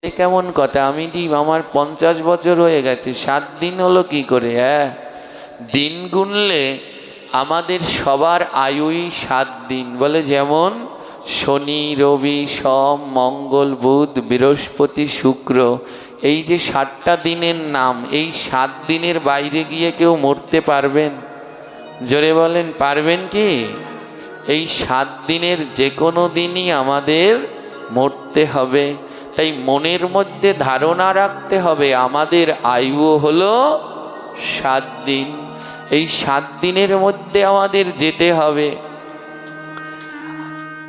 এ কেমন কথা? আমি আমার 50 বছর হয়ে গেছে, 7 দিন হলো কি করে? হ্যাঁ, দিন গুনলে আমাদের সবার আয়ুই 7 দিন। বলে যেমন শনি, রবি, সোম, মঙ্গল, বুধ, বৃহস্পতি, শুক্র, এই যে 7টা দিনের নাম, এই 7 দিনের বাইরে গিয়ে কেউ মরতে পারবেন? জোরে বলেন, পারবেন কি? এই 7 দিনের যে কোনো দিনই আমাদের মরতে হবে। তাই মনের মধ্যে ধারণা রাখতে হবে আমাদের আয়ু হলো 7 দিন। এই 7 দিনের মধ্যে আমাদের যেতে হবে।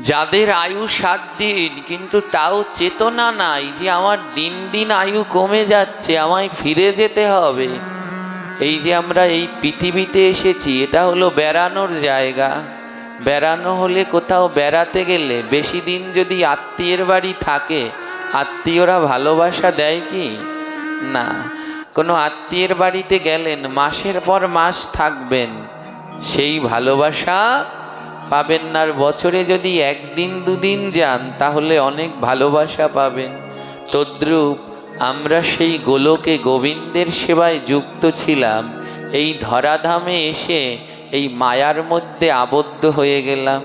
যাদের আয়ু 7 দিন কিন্তু তাও চেতনা নাই যে আমার দিন দিন আয়ু কমে যাচ্ছে, আমায় ফিরে যেতে হবে। এই যে আমরা এই পৃথিবীতে এসেছি, এটা হলো বেড়ানোর জায়গা। বেড়ানো হলে কোথাও বেড়াতে গেলে বেশি দিন যদি আত্মীয়ের বাড়ি থাকে, আত্মীয়রা ভালোবাসা দেয় কি? না। কোনো আত্মীয়ের বাড়িতে গেলেন, মাসের পর মাস থাকবেন, সেই ভালোবাসা পাবেন না। আর বছরে যদি 1 দিন 2 দিন যান তাহলে অনেক ভালোবাসা পাবেন। তদ্রূপ আমরা সেই গোলকে গোবিন্দের সেবায় যুক্ত ছিলাম, এই ধরাধামে এসে এই মায়ার মধ্যে আবদ্ধ হয়ে গেলাম।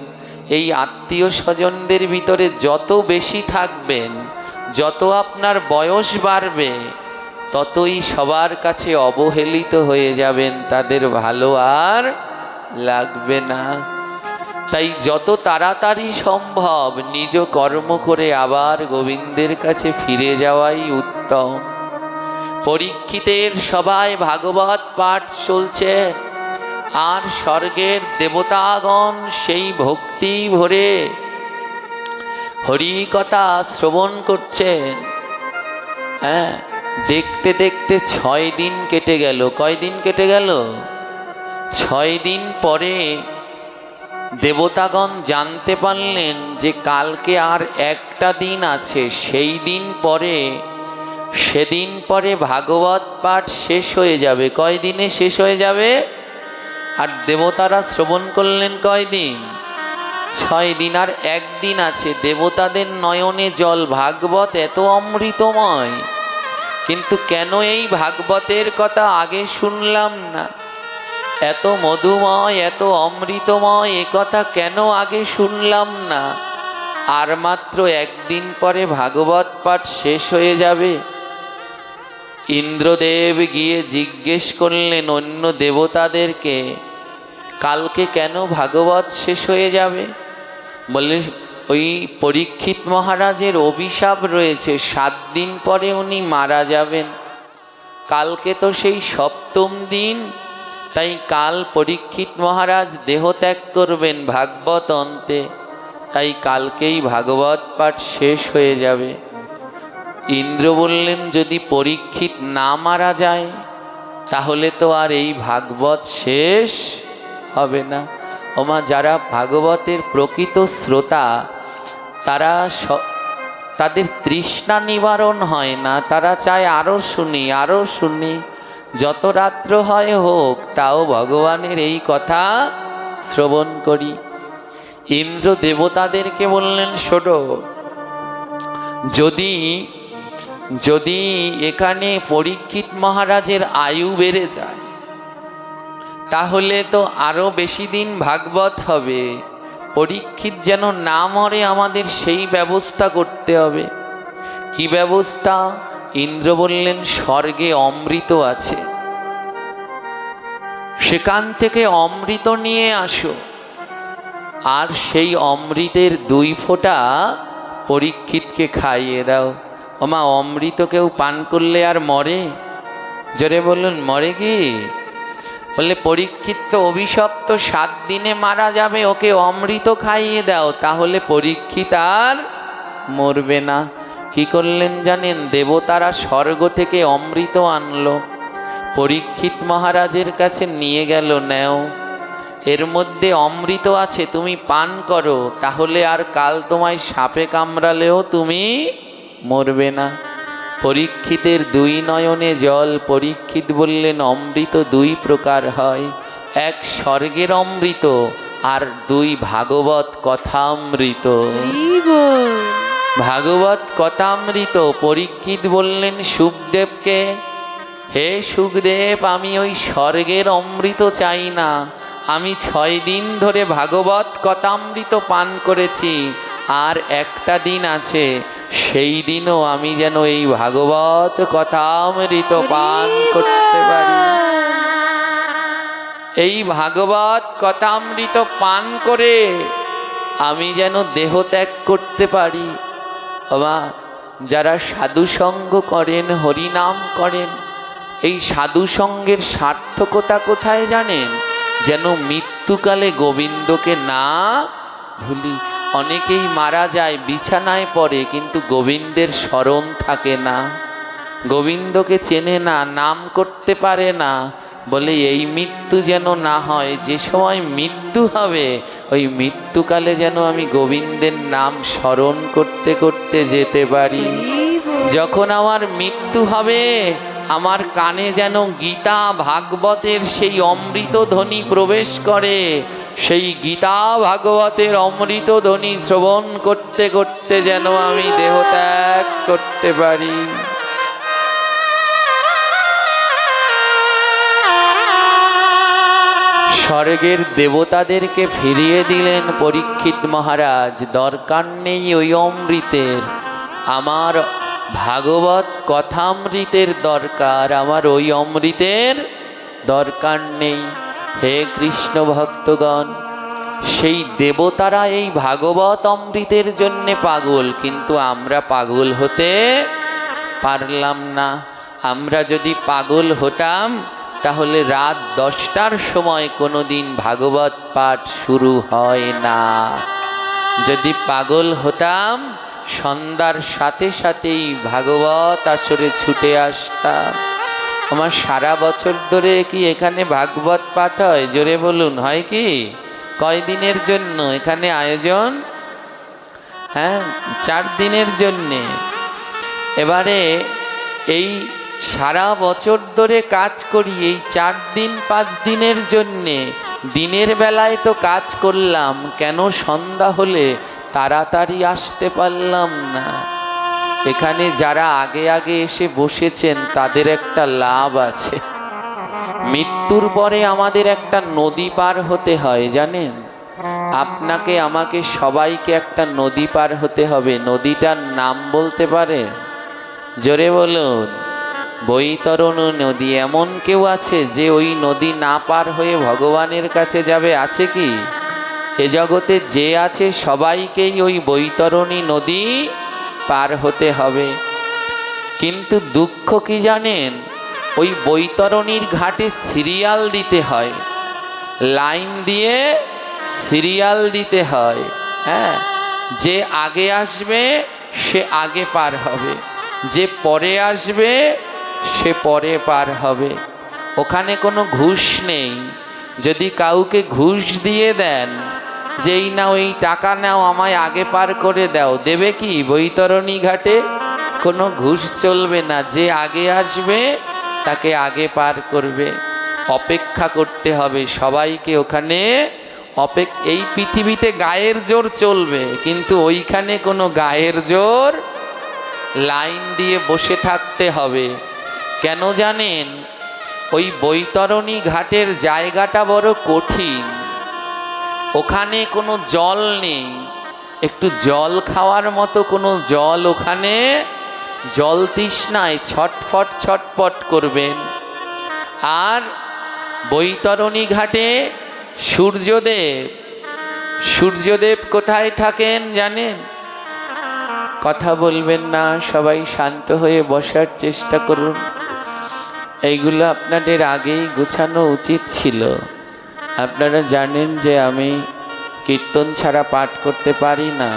এই আত্মীয় স্বজনদের ভিতরে যত বেশি থাকবেন, যত আপনার বয়স বাড়বে, ততই সবার কাছে অবহেলিত হয়ে যাবেন, তাদের ভালো আর লাগবে না। তাই যত তাড়াতাড়ি সম্ভব নিজ কর্ম করে আবার গোবিন্দের কাছে ফিরে যাওয়াই উত্তম। পরীক্ষিতের সবাই ভাগবত পাঠ চলছে, আর স্বর্গের দেবতাগণ সেই ভক্তি ভরে হরি কথা শ্রবণ করছেন। হ্যাঁ, দেখতে দেখতে 6 দিন কেটে গেল। কয় দিন কেটে গেল? 6 দিন পরে দেবতাগণ জানতে পারলেন যে কালকে আর একটা দিন আছে, সেই দিন পরে, সেদিন পরে ভাগবত পাঠ শেষ হয়ে যাবে। কয় দিনে শেষ হয়ে যাবে? আর দেবতারা শ্রবণ করলেন কয় দিন? 6 দিন। আর 1 দিন আছে। দেবতাদের নয়নে জল। ভাগবত এত অমৃতময়, কিন্তু কেন এই ভাগবতের কথা আগে শুনলাম না? এত মধুময়, এত অমৃতময়, এ কথা কেন আগে শুনলাম না? আর মাত্র 1 দিন পরে ভাগবত পাঠ শেষ হয়ে যাবে। ইন্দ্রদেব গিয়ে জিজ্ঞেস করলেন অন্য দেবতাদেরকে, কালকে কেন ভাগবত শেষ হয়ে যাবে? বললে ওই পরীক্ষিত মহারাজের অভিশাপ রয়েছে, 7 দিন পরে উনি মারা যাবেন। কালকে তো সেই 7ম দিন, তাই কাল পরীক্ষিত মহারাজ দেহত্যাগ করবেন ভাগবত অন্তে, তাই কালকেই ভাগবত পাঠ শেষ হয়ে যাবে। ইন্দ্র বললেন, যদি পরীক্ষিত না মারা যায় তাহলে তো আর এই ভাগবত শেষ হবে না। ওমা, যারা ভাগবতের প্রকৃত শ্রোতা, তারা তাদের তৃষ্ণা নিবারণ হয় না, তারা চায় আরও শুনি, আরও শুনি। যত রাত্র হয় হোক, তাও ভগবানের এই কথা শ্রবণ করি। ইন্দ্র দেবতাদেরকে বললেন, শোনো, যদি এখানে পরীক্ষিত মহারাজের আয়ু বেড়ে যায় তাহলে তো আরো বেশি দিন ভাগবত হবে। পরীক্ষিত যেন না মরে, আমাদের সেই ব্যবস্থা করতে হবে। কি ব্যবস্থা? ইন্দ্র বললেন, স্বর্গে অমৃত আছে, সেখান থেকে অমৃত নিয়ে আসো, আর সেই অমৃতের 2 ফোঁটা পরীক্ষিতকে খাইয়ে দাও। ওমা, অমৃত কেউ পান করলে আর মরে? জোরে বলুন, মরে কি? বললে পরীক্ষিত তো অভিশপ্ত, 7 দিনে মারা যাবে, ওকে অমৃত খাইয়ে দাও, তাহলে পরীক্ষিত আর মরবে না। কি করলেন জানেন? দেবতারা স্বর্গ থেকে অমৃত আনলো, পরীক্ষিত মহারাজের কাছে নিয়ে গেল, নেও, এর মধ্যে অমৃত আছে, তুমি পান করো, তাহলে আর কাল তোমায় সাপে কামড়ালেও তুমি মরবে না। পরীক্ষিতের 2 নয়নে জল। পরীক্ষিত বললেন, অমৃত 2 প্রকার হয়, 1 স্বর্গের অমৃত, আর 2 ভাগবত কথামৃত। ভাগবত কথামৃত পরীক্ষিত বললেন সুখদেবকে, হে সুখদেব, আমি ওই স্বর্গের অমৃত চাই না, আমি 6 দিন ধরে ভাগবত কথামৃত পান করেছি, আর একটা দিন আছে, সেই দিনও আমি যেন এই ভাগবত কথামৃত পান করতে পারি। এই ভাগবত কথামৃত পান করে আমি যেন দেহ ত্যাগ করতে পারি। বাবা, যারা সাধু সঙ্গ করেন, হরিনাম করেন, এই সাধু সঙ্গের সার্থকতা কোথায় জানেন? যেন মৃত্যুকালে গোবিন্দকে না ভুলি। অনেকেই মারা যায়, বিছানায় পড়ে, কিন্তু গোবিন্দের স্মরণ থাকে না, গোবিন্দকে চেনে না, নাম করতে পারে না। বলে এই মৃত্যু যেন না হয়, যে সময় মৃত্যু হবে ওই মৃত্যুকালে যেন আমি গোবিন্দের নাম স্মরণ করতে করতে যেতে পারি। যখন আমার মৃত্যু হবে, আমার কানে যেন গীতা ভাগবতের সেই অমৃত ধ্বনি প্রবেশ করে, সেই গীতা ভাগবতের অমৃত ধ্বনি শ্রবণ করতে করতে যেন আমি দেহ ত্যাগ করতে পারি। স্বর্গের দেবতাদেরকে ফিরিয়ে দিলেন পরীক্ষিত মহারাজ, দরকার নেই ওই অমৃতের, আমার ভাগবত কথামৃতের দরকার, আমার ওই অমৃতের দরকার নেই। হে কৃষ্ণ ভক্তগণ, সেই দেবতারা এই ভাগবত অমৃতের জন্যে পাগল, কিন্তু আমরা পাগল হতে পারলাম না। আমরা যদি পাগল হতাম তাহলে রাত 10টার সময় কোনো দিন ভাগবত পাঠ শুরু হয় না। যদি পাগল হতাম সন্ধ্যার সাথে সাথেই ভাগবত আসরে ছুটে আসতাম। আমার সারা বছর ধরে কি এখানে ভাগবত পাঠ হয়? জোরে বলুন, হয় কি? কয়দিনের জন্য এখানে আয়োজন? হ্যাঁ, 4 দিনের জন্যে। এবারে এই সারা বছর ধরে কাজ করি, এই 4 দিন 5 দিনের জন্যে দিনের বেলায় তো কাজ করলাম, কেন সন্ধ্যা হলে তাড়াতাড়ি আসতে পারলাম না? এখানে যারা আগে আগে এসে বসেছেন তাদের একটা লাভ আছে। মৃত্যুর পরে আমাদের একটা নদী পার হতে হয়, জানেন? আপনাকে আমাকে সবাইকে একটা নদী পার হতে হবে। নদীটার নাম বলতে পারে? জোরে বলুন। বৈতরণী নদী। এমন কেউ আছে যে ওই নদী না পার হয়ে ভগবানের কাছে যাবে? আছে কি? এ জগতে যে আছে সবাইকেই ওই বৈতরণী নদী পার হতে হবে। কিন্তু দুঃখ কি জানেন? ওই বৈতরণীর ঘাটে সিরিয়াল দিতে হয়, লাইন দিয়ে সিরিয়াল দিতে হয়। হ্যাঁ, যে আগে আসবে সে আগে পার হবে, যে পরে আসবে সে পরে পার হবে। ওখানে কোনো ঘুষ নেই। যদি কাউকে ঘুষ দিয়ে দেন, যেই না ওই টাকা নাও, আমায় আগে পার করে দাও, দেবে কি? বৈতরণী ঘাটে কোনো ঘুষ চলবে না। যে আগে আসবে তাকে আগে পার করবে। অপেক্ষা করতে হবে সবাইকে ওখানে। এই পৃথিবীতে গায়ের জোর চলবে, কিন্তু ওইখানে কোনো গায়ের জোর, লাইন দিয়ে বসে থাকতে হবে। কেন জানেন? ওই বৈতরণী ঘাটের জায়গাটা বড় কঠিন। ওখানে কোনো জল নেই, একটু জল খাওয়ার মতো কোনো জল ওখানে, জল তৃষ্ণায় ছটফট ছটফট করবেন। আর বৈতরণী ঘাটে সূর্যদেব কোথায় থাকেন জানেন? কথা বলবেন না, সবাই শান্ত হয়ে বসার চেষ্টা করুন। এইগুলো আপনাদের আগেই গোছানো উচিত ছিল। আপনারা জানেন যে আমি কীর্তন ছাড়া পাঠ করতে পারি না,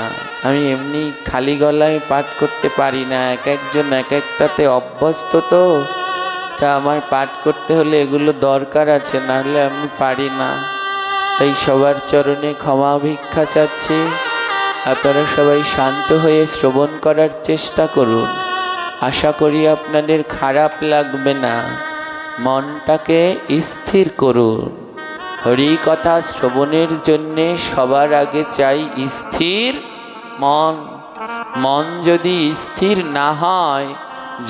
আমি এমনি খালি গলায় পাঠ করতে পারি না। এক একজন এক একটাতে অভ্যস্ত, তো তা আমার পাঠ করতে হলে এগুলো দরকার আছে, নাহলে আমি পারি না। তাই সবার চরণে ক্ষমা ভিক্ষা চাচ্ছি। আপনারা সবাই শান্ত হয়ে শ্রবণ করার চেষ্টা করুন। আশা করি আপনাদের খারাপ লাগবে না। মনটাকে স্থির করুন। হরি কথা শ্রবণের জন্যে সবার আগে চাই স্থির মন। মন যদি স্থির না হয়,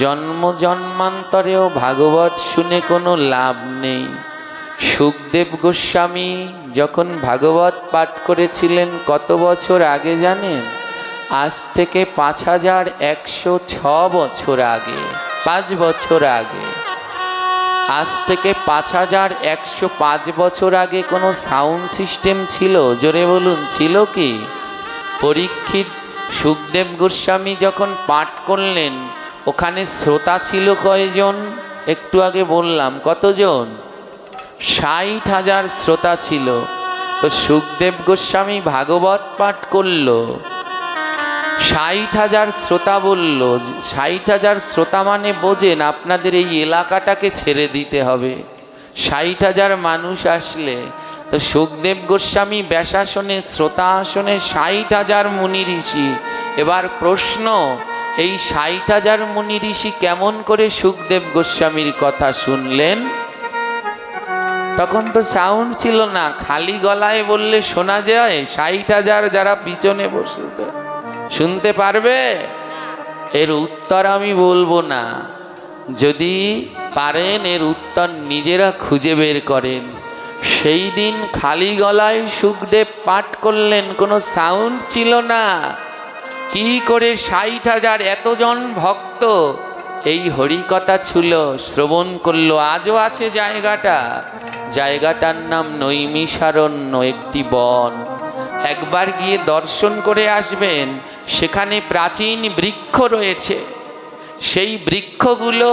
জন্ম জন্মান্তরেও ভাগবত শুনে কোনো লাভ নেই। সুখদেব গোস্বামী যখন ভাগবত পাঠ করেছিলেন কত বছর আগে জানেন? আজ থেকে 5106 বছর আগে, 5 বছর আগে। আজ থেকে 5105 বছর আগে কোনো সাউন্ড সিস্টেম ছিল? জোরে বলুন, ছিল কি? পরীক্ষিত সুখদেব গোস্বামী যখন পাঠ করলেন, ওখানে শ্রোতা ছিল কয়জন? একটু আগে বললাম, কতজন? 60,000 শ্রোতা ছিল। তো সুখদেব গোস্বামী ভাগবত পাঠ করল, 60,000 শ্রোতা বলল। 60,000 শ্রোতা মানে বোঝেন, আপনাদের এই এলাকাটাকে ছেড়ে দিতে হবে 60,000 মানুষ আসলে। তো সুখদেব গোস্বামী ব্যাসাসনে, শ্রোতা আসনে 60,000 মুনি ঋষি। এবার প্রশ্ন, এই 60,000 মুনি ঋষি কেমন করে সুখদেব গোস্বামীর কথা শুনলেন? তখন তো সাউন্ড ছিল না, খালি গলায় বললে শোনা যায়? 60,000 যারা পিছনে বসেছে শুনতে পারবে? এর উত্তর আমি বলবো না, যদি পারেন এর উত্তর নিজেরা খুঁজে বের করেন। সেই দিন খালি গলায় সুখদেব পাঠ করলেন, কোনো সাউন্ড ছিল না। কি করে 60,000 এতজন ভক্ত এই হরিকথা ছিল শ্রবণ করলো? আজও আছে জায়গাটা, জায়গাটার নাম নৈমিষারণ্য, একটি বন। একবার গিয়ে দর্শন করে আসবেন, সেখানে প্রাচীন বৃক্ষ রয়েছে। সেই বৃক্ষগুলো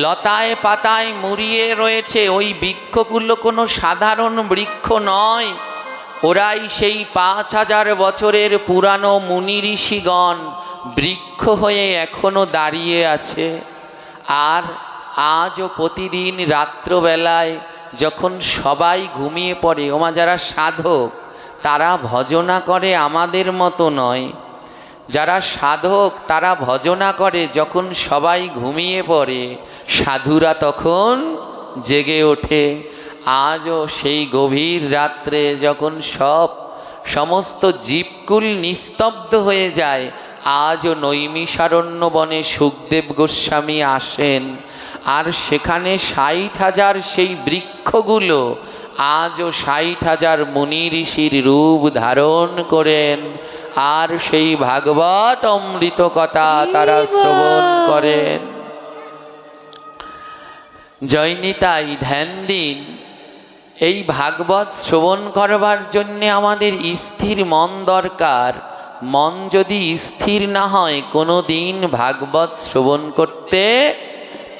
লতায় পাতায় মুড়িয়ে রয়েছে। ওই বৃক্ষগুলো কোনো সাধারণ বৃক্ষ নয়, ওরাই সেই 5,000 বছরের পুরানো মুনি ঋষিগণ বৃক্ষ হয়ে এখনো দাঁড়িয়ে আছে। আর আজও প্রতিদিন রাত্রবেলায় যখন সবাই ঘুমিয়ে পড়ে, ওমা যারা সাধক তারা ভজনা করে, আমাদের মতো নয়। যারা সাধক তারা ভজনা করে যখন সবাই ঘুমিয়ে পড়ে, সাধুরা তখন জেগে ওঠে। আজও সেই গভীর রাত্রে যখন সমস্ত জীবকুল নিস্তব্ধ হয়ে যায়, আজও নৈমিষারণ্য বনে সুখদেব গোস্বামী আসেন। আর সেখানে 60,000 সেই বৃক্ষগুলো আজও 60,000 মুনি ঋষির রূপ ধারণ করেন। আর সেই ভাগবত অমৃত কথা তারা শ্রবণ করেন। জয়নিতাই ধ্যান দিন, এই ভাগবত শ্রবণ করবার জন্যে আমাদের স্থির মন দরকার। মন যদি স্থির না হয়, কোনো দিন ভাগবত শ্রবণ করতে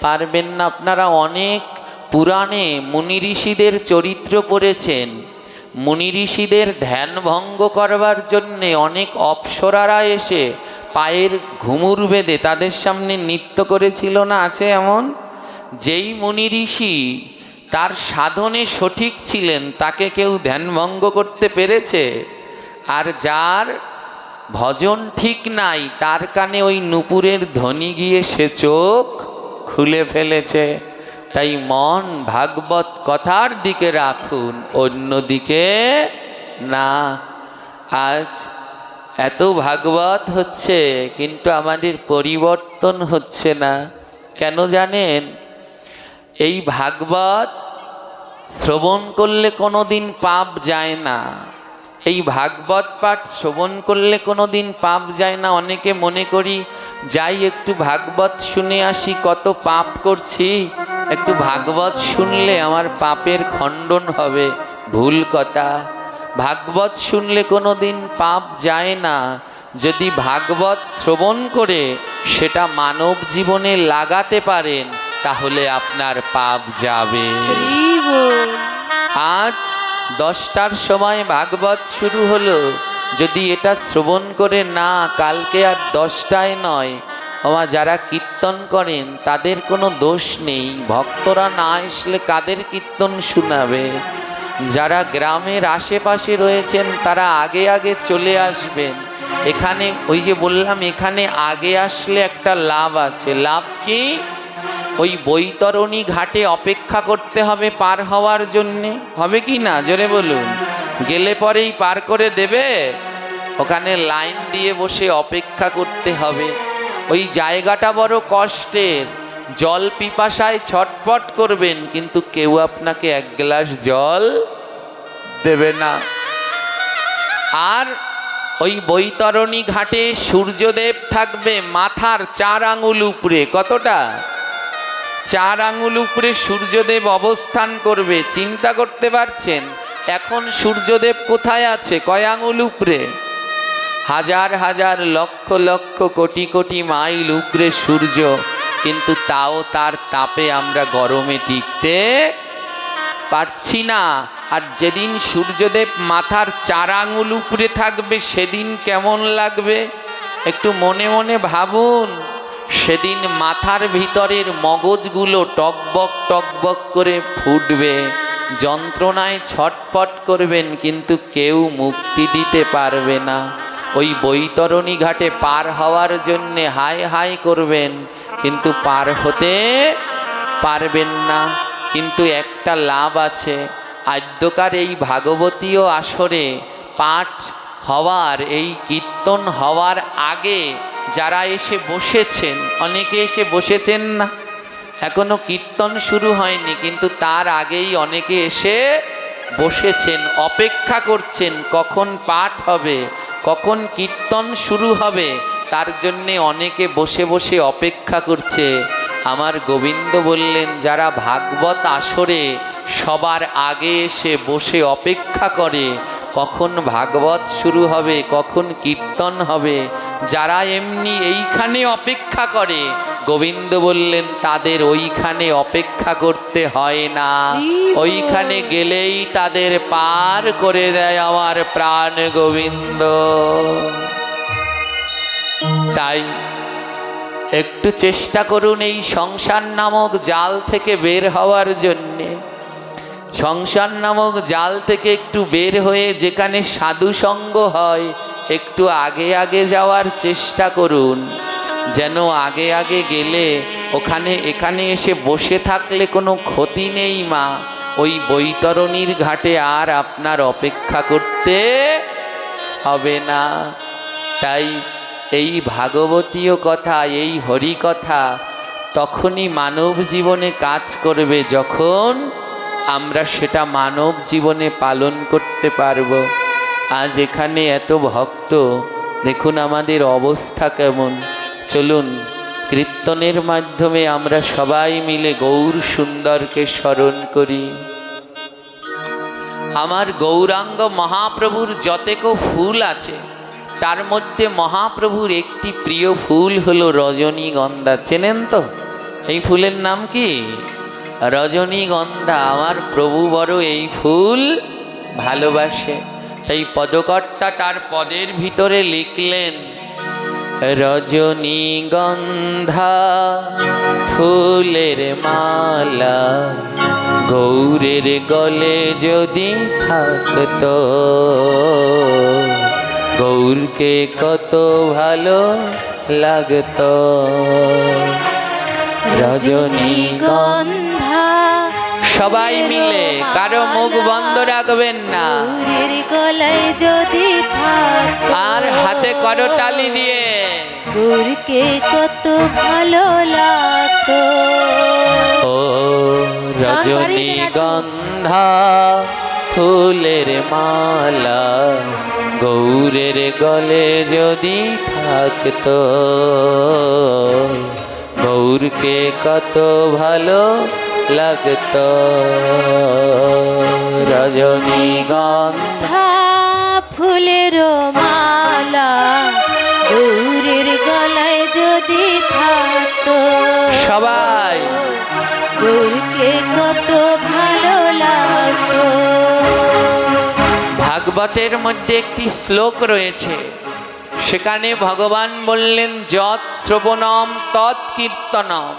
পারবেন না। আপনারা অনেক পুরাণে মুনি ঋষিদের চরিত্র পড়েছেন। মুনি ঋষিদের ধ্যান ভঙ্গ করবার জন্যে অনেক অপ্সরারা এসে পায়ের ঘুমুর বেঁধে তাদের সামনে নৃত্য করেছিল না? আছে এমন? যেই মুনি ঋষি তার সাধনে সঠিক ছিলেন, তাকে কেউ ধ্যান ভঙ্গ করতে পেরেছে? আর যার ভজন ঠিক নাই, তার কানে ওই নূপুরের ধ্বনি গিয়ে সে চোখ খুলে ফেলেছে। তাই মন ভাগবত কথার দিকে রাখুন, অন্যদিকে না। আজ এত ভাগবত হচ্ছে, কিন্তু আমাদের পরিবর্তন হচ্ছে না। কেন জানেন? এই ভাগবত শ্রবণ করলে কোনো দিন পাপ যায় না। এই ভাগবত পাঠ শ্রবণ করলে কোনো দিন পাপ যায় না। অনেকে মনে করি যাই একটু ভাগবত শুনে আসি, কত পাপ করছি, একটু ভাগবত শুনলে আমার পাপের খণ্ডন হবে। ভুল কথা। ভাগবত শুনলে কোনো দিন পাপ যায় না। যদি ভাগবত শ্রবণ করে সেটা মানব জীবনে লাগাতে পারেন, তাহলে আপনার পাপ যাবে। আজ 10টার সময় ভাগবত শুরু হলো, যদি এটা শ্রবণ করে না, কালকে আর 10টায় নয়। আমার যারা কীর্তন করেন তাদের কোনো দোষ নেই, ভক্তরা না আসলে কাদের কীর্তন শোনাবে? যারা গ্রামের আশেপাশে রয়েছেন তারা আগে আগে চলে আসবেন। এখানে ওই যে বললাম, এখানে আগে আসলে একটা লাভ আছে। লাভ কি? ওই বৈতরণী ঘাটে অপেক্ষা করতে হবে পার হওয়ার জন্যে, হবে কি না? জোরে বলুন। গেলে পরেই পার করে দেবে? ওখানে লাইন দিয়ে বসে অপেক্ষা করতে হবে। ওই জায়গাটা বড় কষ্টের, জল পিপাসায় ছটফট করবেন, কিন্তু কেউ আপনাকে এক গ্লাস জল দেবে না। আর ওই বৈতরণী ঘাটে সূর্যদেব থাকবে মাথার 4 আঙুল উপরে। কতটা? 4 আঙুল উপরে সূর্যদেব অবস্থান করবে। চিন্তা করতে পারছেন এখন সূর্যদেব কোথায় আছে? কয় আঙুল উপরে? হাজার হাজার লক্ষ লক্ষ কোটি কোটি মাইল উপরে সূর্য, কিন্তু তাও তার তাপে আমরা গরমে টিকতে পারছি না। আর যেদিন সূর্যদেব মাথার 4 আঙুল উপরে থাকবে সেদিন কেমন লাগবে একটু মনে মনে ভাবুন। সেদিন মাথার ভিতরের মগজগুলো টকবক টকবক করে ফুটবে, যন্ত্রণায় ছটফট করবেন, কিন্তু কেউ মুক্তি দিতে পারবে না। ওই বৈতরণী ঘাটে পার হওয়ার জন্যে হাই হাই করবেন, কিন্তু পার হতে পারবেন না। কিন্তু একটা লাভ আছে, আদ্যকার এই ভাগবতীয় আসরে পাঠ হওয়ার, এই কীর্তন হওয়ার আগে যারা এসে বসেছেন, অনেকে এসে বসেছেন না, এখনো কীর্তন শুরু হয়নি, কিন্তু তার আগেই অনেকে এসে বসেছেন, অপেক্ষা করছেন কখন পাঠ হবে, কখন কীর্তন শুরু হবে। তার জন্যে অনেকে বসে বসে অপেক্ষা করছে। আমার গোবিন্দ বললেন, যারা ভাগবত আসরে সবার আগে এসে বসে অপেক্ষা করে কখন ভাগবত শুরু হবে, কখন কীর্তন হবে, যারা এমনি এইখানে অপেক্ষা করে, গোবিন্দ বললেন তাদের ওইখানে অপেক্ষা করতে হয় না, ওইখানে গেলেই তাদের পার করে দেয় আমার প্রাণ গোবিন্দ। তাই একটু চেষ্টা করুন এই সংসার নামক জাল থেকে বের হওয়ার জন্যে। সংসার নামক জাল থেকে একটু বের হয়ে যেখানে সাধু সঙ্গ হয় একটু আগে আগে যাওয়ার চেষ্টা করুন, যেন আগে আগে গেলে এখানে এসে বসে থাকলে কোনো ক্ষতি নেই মা। ওই বৈতরণীর ঘাটে আর আপনার অপেক্ষা করতে হবে না। তাই এই ভাগবতীয় কথা, এই হরি কথা তখনই মানব জীবনে কাজ করবে যখন আমরা সেটা মানব জীবনে পালন করতে পারব। আজ এখানে এত ভক্ত, দেখুন আমাদের অবস্থা কেমন। চলুন কীর্তনের মাধ্যমে আমরা সবাই মিলে গৌর সুন্দরকে স্মরণ করি। আমার গৌরাঙ্গ মহাপ্রভুর যতেক ফুল আছে তার মধ্যে মহাপ্রভুর একটি প্রিয় ফুল হলো রজনীগন্ধা। চেনেন তো এই ফুলের নাম কি? রজনীগন্ধা। আমার প্রভু বড় এই ফুল ভালোবাসে। এই পদকর্তা তার পদের ভিতরে লিখলেন, রজনীগন্ধা ফুলের মালা গৌরের গলে যদি থাকতো, গৌরকে কত ভালো লাগতো। রজনীগন্ধা সবাই মিলে, কারো মুখ বন্ধ রাখবেন না, গলায় যদি থাকতো, আর হাতে করতালি দিয়ে গৌরকে কত ভালো লাগতো। ও রজনীগন্ধা ফুলের মালা গৌরের গলে যদি থাকতো, গৌরকে কত ভালো লাগতো। রজনীগন্ধা ফুলের মালা গৌরের গলায় যদি থাকতো, সবাই গৌরকে কত ভালো লাগতো। ভাগবতের মধ্যে একটি শ্লোক রয়েছে, সেখানে ভগবান বললেন, যৎ শ্রবণম তৎ কীর্তনম।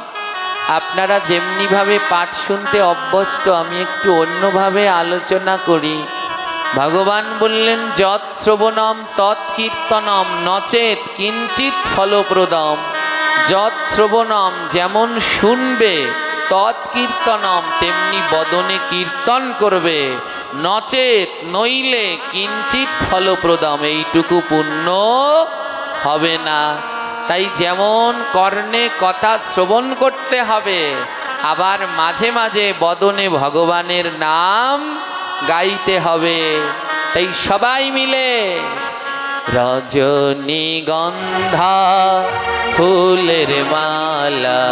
আপনারা যেমনিভাবে পাঠ শুনতে অভ্যস্ত, আমি একটু অন্যভাবে আলোচনা করি। ভগবান বললেন, যৎ শ্রবণম তৎ কীর্তনম নচেত কিঞ্চিৎ ফলপ্রদম। যৎ শ্রবণম যেমন শুনবে, তৎ কীর্তনম তেমনি বদনে কীর্তন করবে, নচেত নইলে কিঞ্চিত ফলপ্রদম, এইটুকু পুণ্য হবে না। তাই যেমন কর্ণে কথা শ্রবণ করতে হবে, আবার মাঝে মাঝে বদনে ভগবানের নাম গাইতে হবে। তাই সবাই মিলে রজনীগন্ধা ফুলের মালা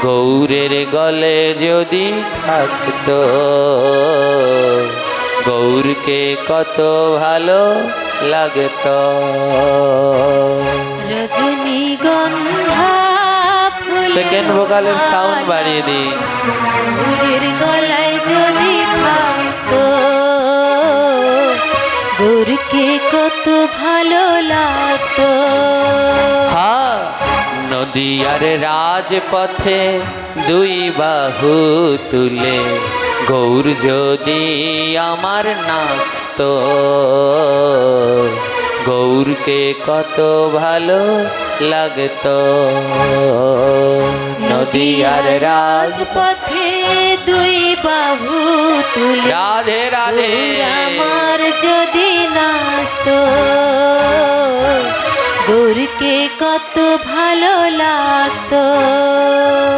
গৌরের গলে যদি থাকতো, গৌরকে কত ভালো লাগতো। রজনীগন্ধা সেকেন্ড ভোকালের সাউন্ড বাড়িয়ে দিই। ফুলের গলায় যদি থাকতো, গৌরকে কত ভালো লাগতো। হ্যাঁ, নদিয়ার রাজপথে দুই বাহু তুলে গৌর যদি আমার নাচতো, গৌরকে কত ভালো লাগতো। নদিয়ার রাজপথে দুই বাহু তুলে রাধে রাধে আমার যদি নাচতো, গৌরকে কত ভালো লাগতো।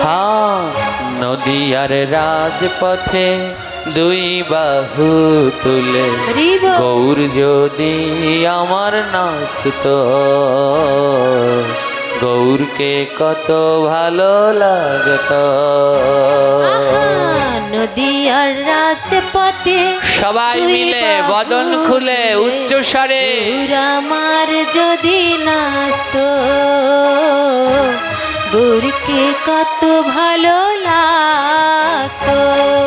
হ্যাঁ, নদিয়ার রাজপথে দুই বাহু তুলে গৌর যদি আমার নাচতো, গৌরকে কত ভালো লাগতো। নদিয়ার রাজপথে সবাই মিলে বদন খুলে উচ্চ স্বরে গৌর আমার যদি নাচতো, গৌরকে কত ভালো লাগতো।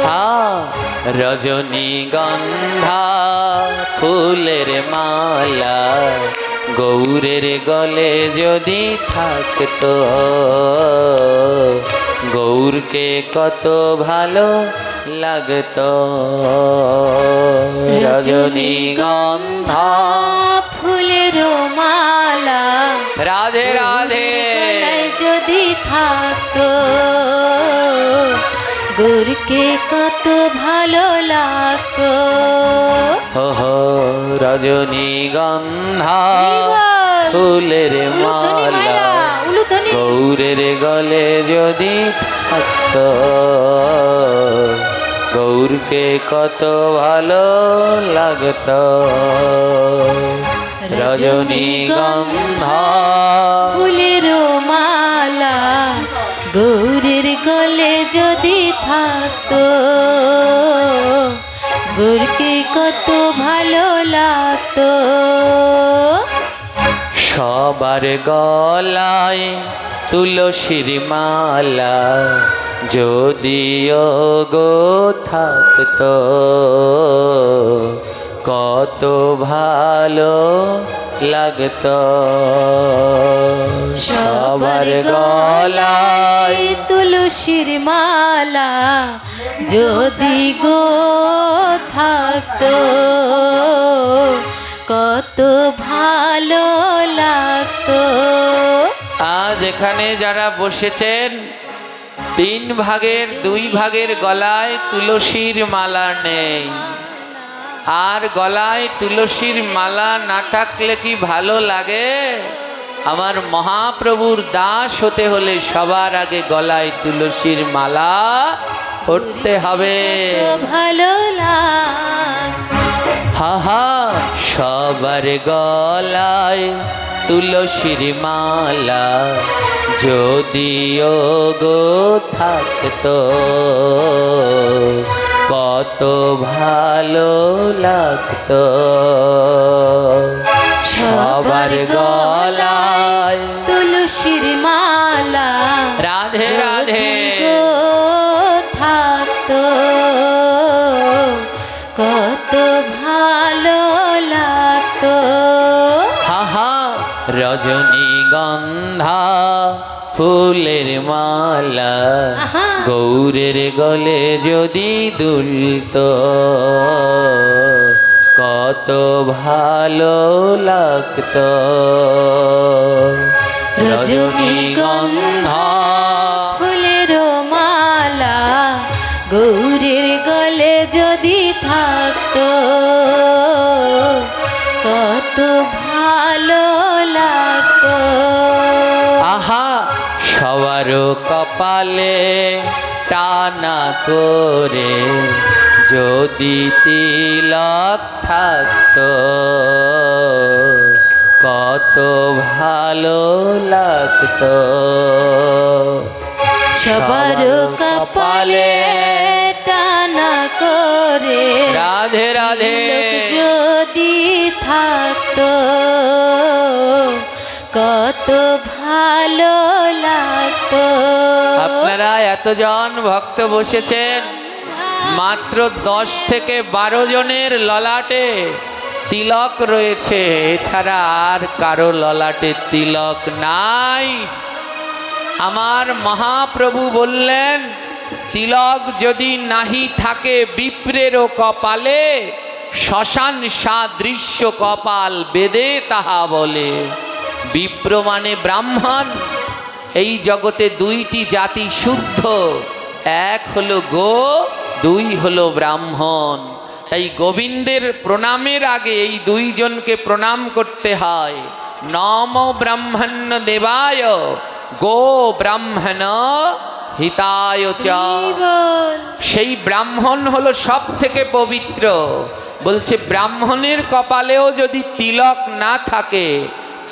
হ্যাঁ, রজনীগন্ধা ফুলের মালা গৌরের গলে যদি থাকতো, গৌরকে কত ভালো লাগতো। রজনীগন্ধা ফুলের মালা রাধে রাধে গলায় যদি থাকতো, গৌরকে কত ভালো লাগতো। ওহো, রজনীগন্ধা ফুলের মালা গৌরের গলে যদি থাকতো, গৌরকে কত ভালো লাগতো। রজনীগন্ধা ফুলের মালা গৌরের গলে যদি থাকতো, গৌরকে কত ভালো লাগতো। সবার গলায় তুলসীর মালা যদিও গো থাকতো, কত ভালো লাগতো। সবার গলায় তুলসীর মালা যদি গো থাকতো, কত ভালো লাগতো। আজ এখানে যারা বসেছেন, 3 ভাগের 2 ভাগের গলায় তুলসীর মালা নেই। আর গলায় তুলসীর মালা না থাকলে কি ভালো লাগে? আমার মহাপ্রভুর দাস হতে হলে সবার আগে গলায় তুলসীর মালা পড়তে হবে। ভালো লাগতো। হা হা, সবার গলায় তুলসীর মালা যদিও গো থাকতো, কত ভালো লাগতো। সবার গলায় তুলসীর মালা রাধে রাধে গো থাকতো, কত ভালো লাগতো। হা হা, রজনীগন্ধা ফুলের মালা আহা। গৌরের গলে যদি দুলতো, কত ভালো লাগতো। রজনীগন্ধা ফুলের মালা গৌরের গলে যদি থাকতো, সবার কপালে টানা করে যদি তিলক থাকতো কত ভালো লাগতো। সবার কপালে টানা করে রাধে রাধে তিলক যদি থাকতো কত ভালো লাগতো। আপনারা এতজন ভক্ত বসেছেন, মাত্র 10 থেকে 12 জনের ললাটে তিলক রয়েছে, এছাড়া আর কারো ললাটে তিলক নাই। আমার মহাপ্রভু বললেন, তিলক যদি নাহি থাকে বিপ্রেরও কপালে, শ্মশান সাদৃশ্য কপাল বেদে তাহা বলে। বিপ্র মানে ব্রাহ্মণ। এই জগতে দুইটি জাতি শুদ্ধ, এক হলো গো, দুই হলো ব্রাহ্মণ। তাই গোবিন্দের প্রণামের আগে এই দুইজনকে প্রণাম করতে হয়। নম ব্রাহ্মণ্য দেবায় গো ব্রাহ্মণ হিতায় চ। সেই ব্রাহ্মণ হলো সব থেকে পবিত্র। বলছে ব্রাহ্মণের কপালেও যদি তিলক না থাকে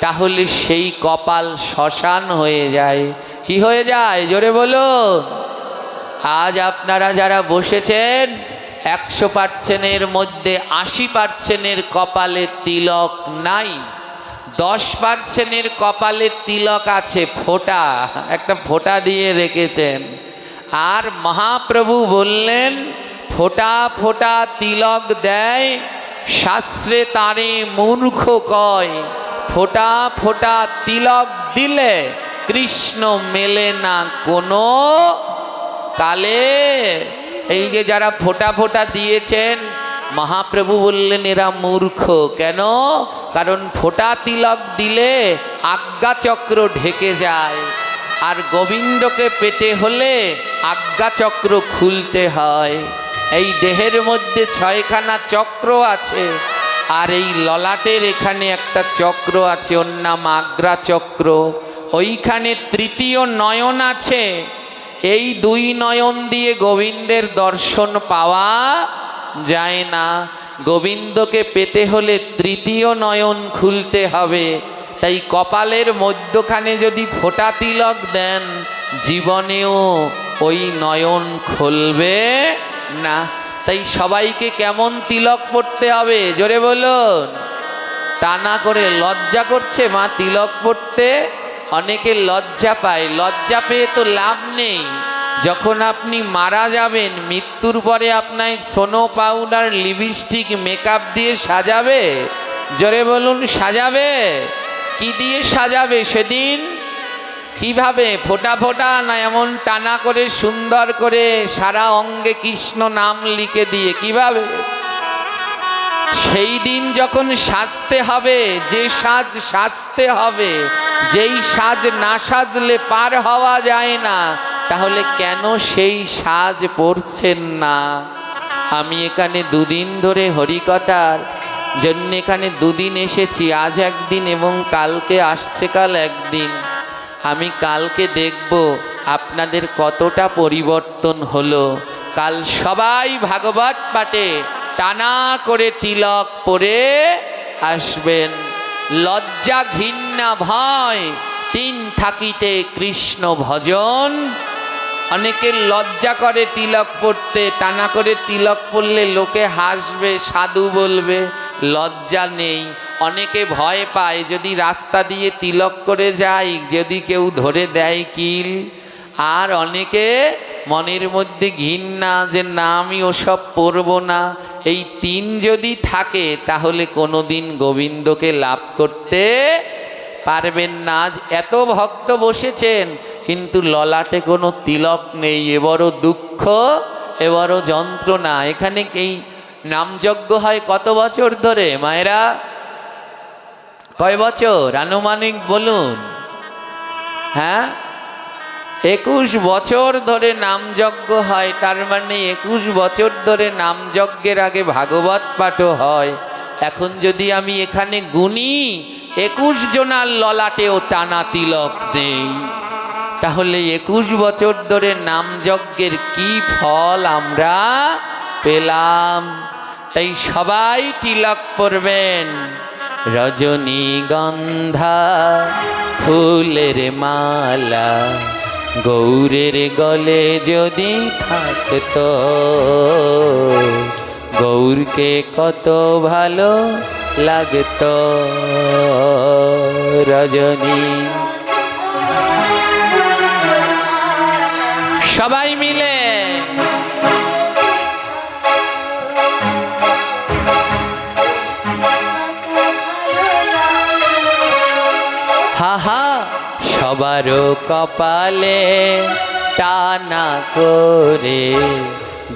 তাহলে সেই কপাল শ্মশান হয়ে যায়। কি হয়ে যায় জোরে বলো। আজ আপনারা যারা বসেছেন 100%-এর মধ্যে 80%-এর কপালে তিলক নাই, 10%-এর কপালে তিলক আছে, ফোঁটা, একটা ফোঁটা দিয়ে রেখেছেন। আর মহাপ্রভু বললেন ফোঁটা ফোঁটা তিলক দেয়, শাস্ত্রে তারে মূর্খ কয়। ফোঁটা ফোঁটা তিলক দিলে কৃষ্ণ মেলে না কোনো কালে। এই যে যারা ফোঁটা ফোঁটা দিয়েছেন, মহাপ্রভু বললেন এরা মূর্খ। কেন? কারণ ফোঁটা তিলক দিলে আজ্ঞাচক্র ঢেকে যায়, আর গোবিন্দকে পেতে হলে আজ্ঞাচক্র খুলতে হয়। এই দেহের মধ্যে 6খানা চক্র আছে, আর এই ললাটের এখানে একটা চক্র আছে, ওর নাম আজ্ঞা চক্র। ওইখানে তৃতীয় নয়ন আছে। এই 2 নয়ন দিয়ে গোবিন্দের দর্শন পাওয়া যায় না। গোবিন্দকে পেতে হলে তৃতীয় নয়ন খুলতে হবে। তাই কপালের মধ্যখানে যদি ফোঁটা তিলক দেন, জীবনেও ওই নয়ন খুলবে না। তাই সবাইকে কেমন তিলক পড়তে হবে জোরে বলুন। টানা করে লজ্জা করছে মা তিলক পড়তে, অনেকে লজ্জা পায়। লজ্জা পেয়ে তো লাভ নেই। যখন আপনি মারা যাবেন, মৃত্যুর পরে আপনার সোনো পাউডার লিপস্টিক মেকআপ দিয়ে সাজাবে জোরে বলুন। সাজাবে কি দিয়ে সাজাবে সেদিন? কিভাবে? ফোঁটা ফোঁটা না এমন টানা করে সুন্দর করে সারা অঙ্গে কৃষ্ণ নাম লিখে দিয়ে? কিভাবে? সেই দিন যখন সাজতে হবে, যে সাজ সাজতে হবে, যেই সাজ না সাজলে পার হওয়া যায় না, তাহলে কেন সেই সাজ পরছেন না? আমি এখানে 2 দিন ধরে হরিকথার জন্য এখানে 2 দিন এসেছি, আজ একদিন এবং কালকে আসছে কাল একদিন। আমি কালকে দেখব আপনাদের কতটা পরিবর্তন হলো। কাল সবাই ভাগবত পাঠে টানা করে তিলক পরে আসবেন। লজ্জা ঘৃণা ভয় 3 থাকিতে কৃষ্ণ ভজন। অনেকের লজ্জা করে তিলক পড়তে, টানা করে তিলক পড়লে লোকে হাসবে, সাধু বলবে, লজ্জা নেই। অনেকে ভয় পায় যদি রাস্তা দিয়ে তিলক করে যাই, যদি কেউ ধরে দেয় কিল। আর অনেকে মনের মধ্যে ঘৃণা, যে না আমি ওসব পড়ব না। এই 3 যদি থাকে তাহলে কোনোদিন গোবিন্দকে লাভ করতে পারবেন না। আজ এত ভক্ত বসেছেন কিন্তু ললাটে কোনো তিলক নেই। এ বড় দুঃখ, এ বড় যন্ত্রণা। এখানে এই নামযজ্ঞ হয় কত বছর ধরে মায়েরা? কয় বছর আনুমানিক বলুন? হ্যাঁ, 21 বছর ধরে নামযজ্ঞ হয়। তার মানে 21 বছর ধরে নামযজ্ঞের আগে ভাগবত পাঠও হয়। এখন যদি আমি এখানে গুনি, 21 জনার ললাটেও টানা তিলক নেই। তাহলে 21 বছর ধরে নামযজ্ঞের কি ফল আমরা পেলাম? তাই সবাই তিলক পরবেন। রজনীগন্ধা ফুলের মালা গৌরের গলে যদি থাকতো, গৌরকে কত ভালো লাগতো। রজনী সবাই মিলে হাহা সবারও কপালে টানা করে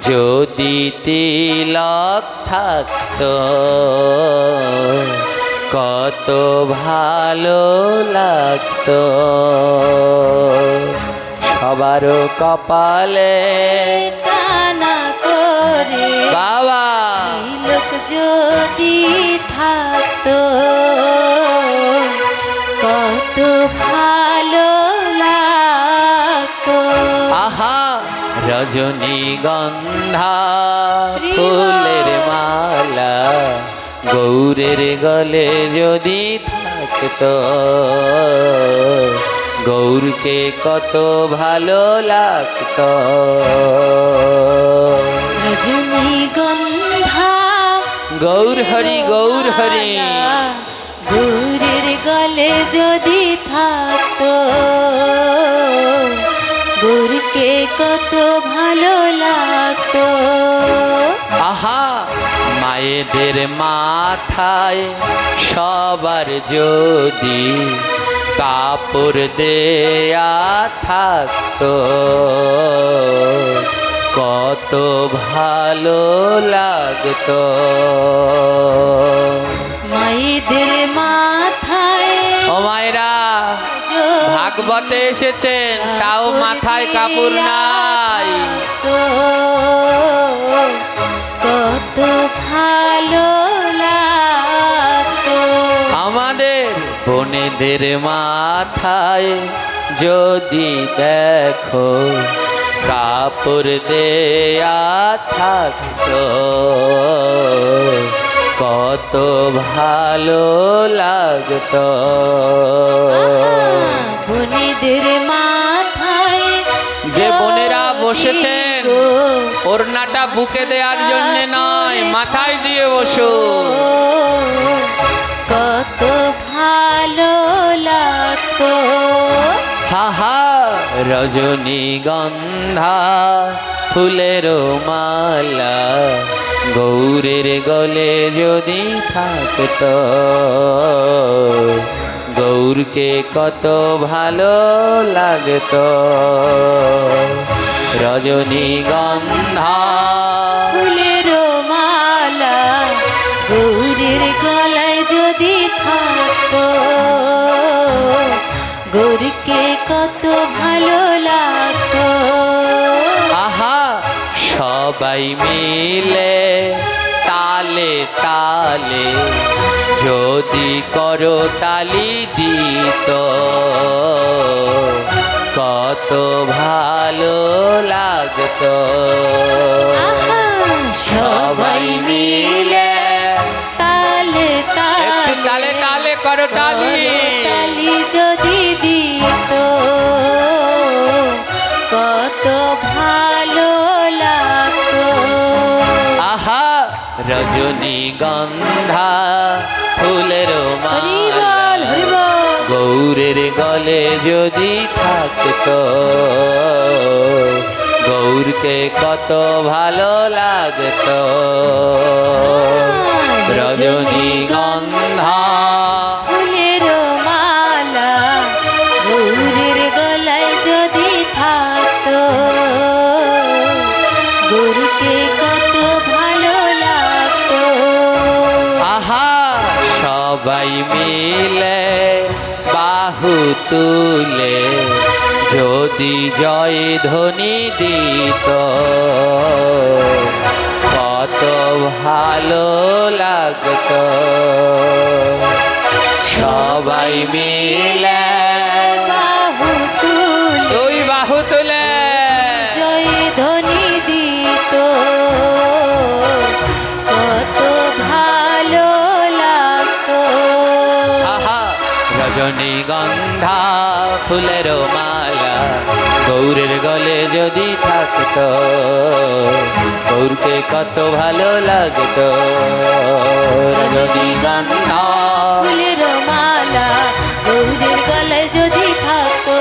যদি তিলক থাকতো, কত ভালো লাগতো। সবারও কপালে টানা করে বাবা তিলক যদি থাকতো, কত ভালো লাগতো। আহা রজনীগন্ধা ফুলের মালা গৌরের গলে যদি থাকতো, গৌরকে কত ভালো লাগতো। রজনীগন্ধা গৌর হরি গৌর হরি গৌরের গলে যদি থাকতো, গৌরকে কত ভালো লাগতো। আহা মায়েদের মাথায় সবার যদি কাপড় দেয়া থাকতো, কত ভালো লাগতো। মায়েদের মাথায় ও মায়েরা ভাগবতে এসেছেন, তাও মাথায় কাপড় নাই। কত ভালো লাগতো। আমাদের বোনেদের মাথায় যদি দেখো কাপড় দেয়া থাকতো, কত ভালো লাগতো। বোনেদের মাথায় যে বোনেরা বসেছেন ওড়নাটা বুকে দেওয়ার জন্য নয়, মাথায় দিয়ে বসো। কত ভালো লাগতো। হাহা রজনীগন্ধা ফুলের মালা গৌরের গলে যদি থাকতো, গৌরকে কত ভালো লাগতো। রজনীগন্ধা ফুলের মালা গৌরের গলায় যদি থাকতো, গৌরকে কত ভালো লাগতো। আহা সবাই মিলে তালে তালে যদি করো তালি দিত, কত ভালো লাগতো। আহা, সবাই মিলে তালে একটু তালে তালে করো তালি। তালি যদি দিত, কত ভালো লাগতো। আহা রজনীগন্ধা ফুলের মালা গৌরের গলে যদি থাকতো, গৌরকে কত ভালো লাগতো। রজনীগন্ধা ফুলের মালা গৌরের গলায় যদি থাকতো, গৌরকে কত ভালো লাগতো। আহা সবাই মিলে বাহু তুলে যদি জয় ধ্বনি দিত, কত ভালো লাগতো। সবাই মিলে বাহু তুলে তুলে জয় ধ্বনি দিত কত ভালো লাগতো। আহা রজনীগন্ধা ফুলের মালা গৌরের গলে যদি থাকতো, গৌরকে কত ভালো লাগতো। রজনীগন্ধা ফুলের মালা গৌরের গলায় যদি থাকতো,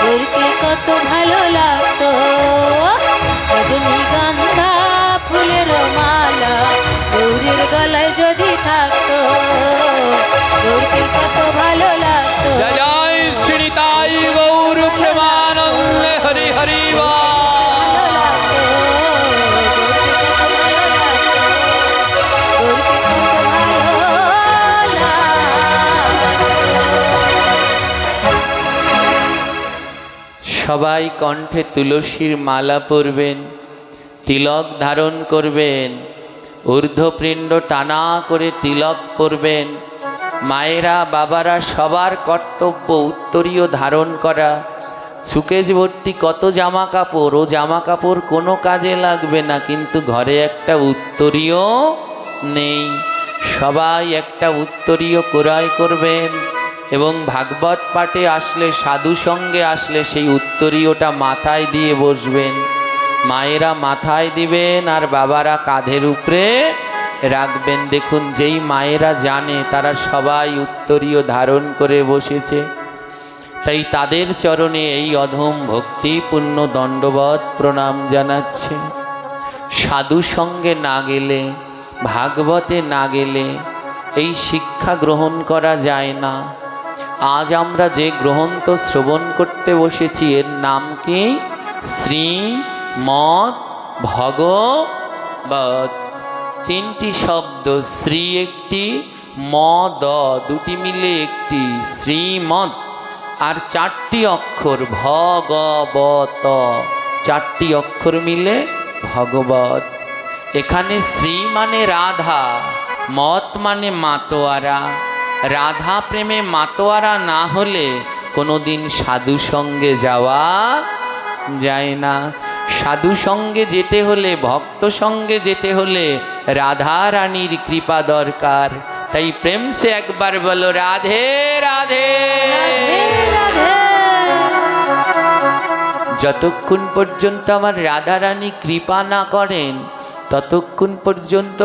গৌরকে কত ভালো লাগতো। রজনীগন্ধা ফুলের মালা গৌরের গলায় যদি থাকতো, গৌরকে কত ভালো লাগতো। জয় জয় শ্রী তাই গৌর প্রেমানন্দে হরি হরি বল। ভালো লাগতো, গৌরকে কত ভালো লাগতো, গৌরকে কত ভালো লাগতো। সবাই কণ্ঠে তুলসীর মালা পরবেন, তিলক ধারণ করবেন, ঊর্ধ্বপিণ্ড টানা করে তিলক পরবেন। মায়েরা বাবারা সবার কর্তব্য উত্তরীয় ধারণ করা। সুকেশ ভর্তি কত জামা কাপড়, ও জামা কাপড় কোনো কাজে লাগবে না, কিন্তু ঘরে একটা উত্তরীয় নেই। সবাই একটা উত্তরীয় ক্রয় করবেন এবং ভাগবত পাঠে আসলে, সাধু সঙ্গে আসলে সেই উত্তরীয়টা মাথায় দিয়ে বসবেন। মায়েরা মাথায় দিবেন আর বাবারা কাঁধের উপরে রাখবেন। দেখুন, যেই মায়েরা জানে তারা সবাই উত্তরীয় ধারণ করে বসেছে, তাই তাদের চরণে এই অধম ভক্তিপূর্ণ দণ্ডবত প্রণাম জানাচ্ছে। সাধু সঙ্গে না গেলে, ভাগবতে না গেলে এই শিক্ষা গ্রহণ করা যায় না। আজ আমরা যে গ্রন্থ শ্রবণ করতে বসেছি এর নাম কি? শ্রীমদ্ ভগবত। তিনটি শব্দ, শ্রী একটি, মদ দুটি মিলে একটি, শ্রীমদ্। আর চারটি অক্ষর ভগবত, চারটি অক্ষর মিলে ভগবত। এখানে শ্রী মানে রাধা, মত মানে মাতোয়ারা। রাধা প্রেমে মাতোয়ারা না হলে কোনোদিন সাধু সঙ্গে যাওয়া যায় না। সাধু সঙ্গে যেতে হলে, ভক্ত সঙ্গে যেতে হলে রাধা রানীর কৃপা দরকার। তাই প্রেম সে একবার বলো রাধে রাধে। যতক্ষণ পর্যন্ত আমার রাধা রানী কৃপা না করেন ততক্ষণ পর্যন্ত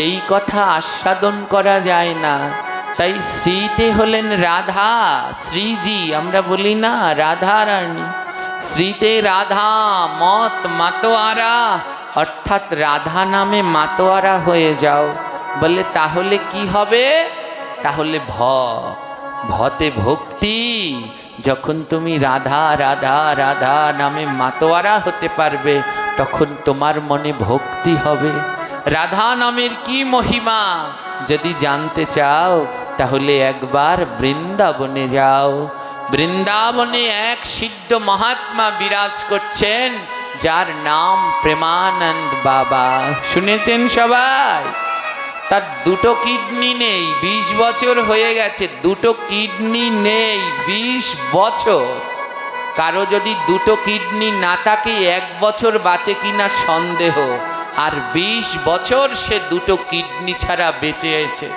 এই কথা আস্বাদন করা যায় না। তাই শ্রীতে হলেন রাধা, শ্রীজি আমরা বলি না, রাধা রানী। শ্রীতে রাধা, মত মাতোয়ারা, অর্থাৎ রাধা নামে মাতোয়ারা হয়ে যাও। বলে তাহলে কি হবে? তাহলে ভতে ভক্তি। যখন তুমি রাধা রাধা রাধা নামে মাতোয়ারা হতে পারবে তখন তোমার মনে ভক্তি হবে। রাধা নামের কি মহিমা যদি জানতে চাও তাহলে একবার বৃন্দাবনে যাও। বৃন্দাবনে এক সিদ্ধ মহাত্মা বিরাজ করছেন যার নাম প্রেমানন্দ বাবা। শুনেছেন সবাই? তার দুটো কিডনি নেই, 20 বছর হয়ে গেছে, দুটো কিডনি নেই 20 বছর। কারো যদি দুটো কিডনি না থাকে 1 বছর বাঁচে কিনা সন্দেহ, আর 20 বছর সে দুটো কিডনি ছাড়া বেঁচে আছে।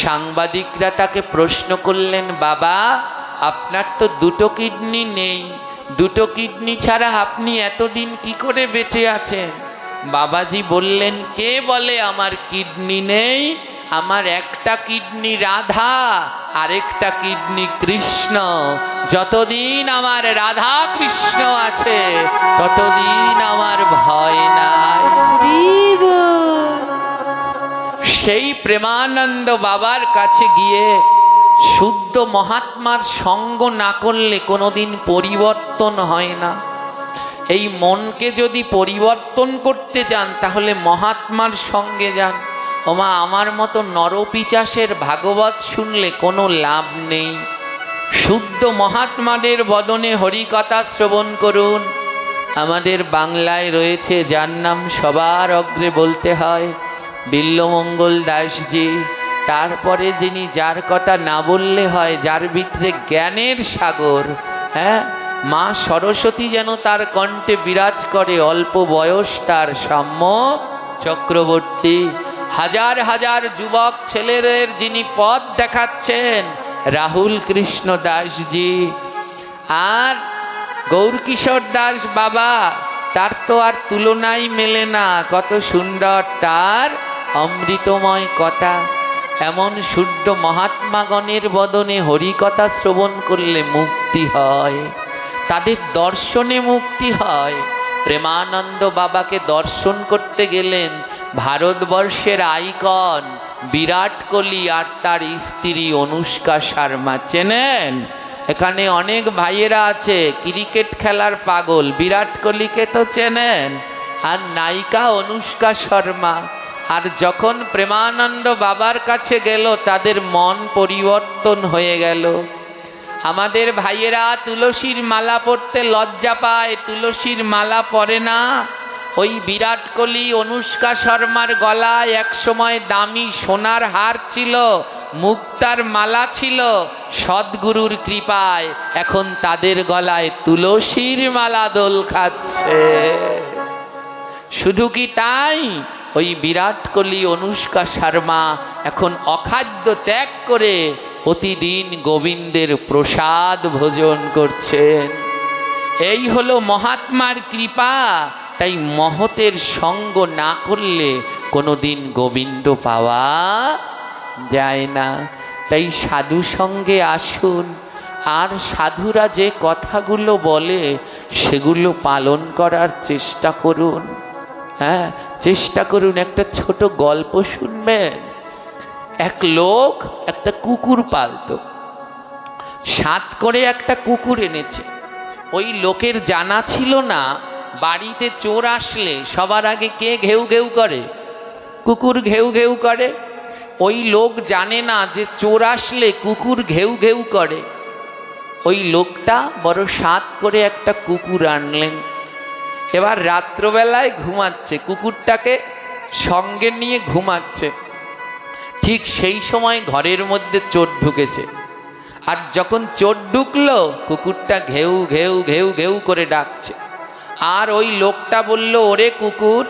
সাংবাদিকরা তাকে প্রশ্ন করলেন, বাবা আপনার তো দুটো কিডনি নেই, দুটো কিডনি ছাড়া আপনি এতদিন কি করে বেঁচে আছেন? বাবাজি বললেন, কে বলে আমার কিডনি নেই? আমার একটা কিডনি রাধা, আরেকটা কিডনি কৃষ্ণ। যতদিন আমার রাধা কৃষ্ণ আছে ততদিন আমার ভয় নাই। সেই প্রেমানন্দ বাবার কাছে গিয়ে শুদ্ধ মহাত্মার সঙ্গ না করলে কোনোদিন পরিবর্তন হয় না। এই মনকে যদি পরিবর্তন করতে চান তাহলে মহাত্মার সঙ্গে যান। ওমা, আমার মতো নরপিচাসের ভাগবত শুনলে কোনো লাভ নেই। শুদ্ধ মহাত্মাদের বদনে হরিকথা শ্রবণ করুন। আমাদের বাংলায় রয়েছে যার নাম সবার অগ্রে বলতে হয়, বিল্বমঙ্গল দাসজি। তারপরে যিনি, যার কথা না বললে হয়, যার ভিতরে জ্ঞানের সাগর, হ্যাঁ, মা সরস্বতী যেন তার কণ্ঠে বিরাজ করে, অল্প বয়স তার সাম্য চক্রবর্তী। হাজার হাজার যুবক ছেলেদের যিনি পথ দেখাচ্ছেন রাহুল কৃষ্ণ দাসজি। আর গৌরকিশোর দাস বাবা, তার তো আর তুলনাই মেলে না, কত সুন্দর তার অমৃতময় কথা। এমন শুদ্ধ মহাত্মাগণের বদনে হরিকথা শ্রবণ করলে মুক্তি হয়, তাদের দর্শনে মুক্তি হয়। প্রেমানন্দ বাবাকে দর্শন করতে গেলেন ভারতবর্ষের আইকন বিরাট কোহলি আর তার স্ত্রী অনুষ্কা শর্মা। চেনেন? এখানে অনেক ভাইয়েরা আছে ক্রিকেট খেলার পাগল, বিরাট কোহলিকে তো চেনেন, আর নায়িকা অনুষ্কা শর্মা। আর যখন প্রেমানন্দ বাবার কাছে গেল তাদের মন পরিবর্তন হয়ে গেল। আমাদের ভাইয়েরা তুলসীর মালা পরতে লজ্জা পায়, তুলসীর মালা পরে না। ওই বিরাট কোহলি অনুষ্কা শর্মার গলায় এক সময় দামি সোনার হার ছিল, মুক্তার মালা ছিল। সদ্গুরুর কৃপায় এখন তাদের গলায় তুলসীর মালা দোল খাচ্ছে। শুধু কি তাই, ওই বিরাট কোহলি অনুষ্কা শর্মা এখন অখাদ্য ত্যাগ করে প্রতিদিন গোবিন্দের প্রসাদ ভোজন করছেন। এই হলো মহাত্মার কৃপা। তাই মহতের সঙ্গ না করলে কোনোদিন গোবিন্দ পাওয়া যায় না। তাই সাধু সঙ্গে আসুন, আর সাধুরা যে কথাগুলো বলে সেগুলো পালন করার চেষ্টা করুন। হ্যাঁ, চেষ্টা করুন। একটা ছোট গল্প শুনবেন। এক লোক একটা কুকুর পালতো, 7 করে একটা কুকুর এনেছে। ওই লোকের জানা ছিল না বাড়িতে চোর আসলে সবার আগে কে ঘেউ ঘেউ করে? কুকুর ঘেউ ঘেউ করে। ওই লোক জানে না যে চোর আসলে কুকুর ঘেউ ঘেউ করে। ওই লোকটা বড় 7 করে একটা কুকুর আনলেন। এবার রাত্রবেলায় ঘুমাচ্ছে, কুকুরটাকে সঙ্গে নিয়ে ঘুমাচ্ছে। ঠিক সেই সময় ঘরের মধ্যে চোর ঢুকেছে। আর যখন চোর ঢুকলো কুকুরটা ঘেউ ঘেউ ঘেউ ঘেউ করে ডাকছে। আর ওই লোকটা বলল, ওরে কুকুর,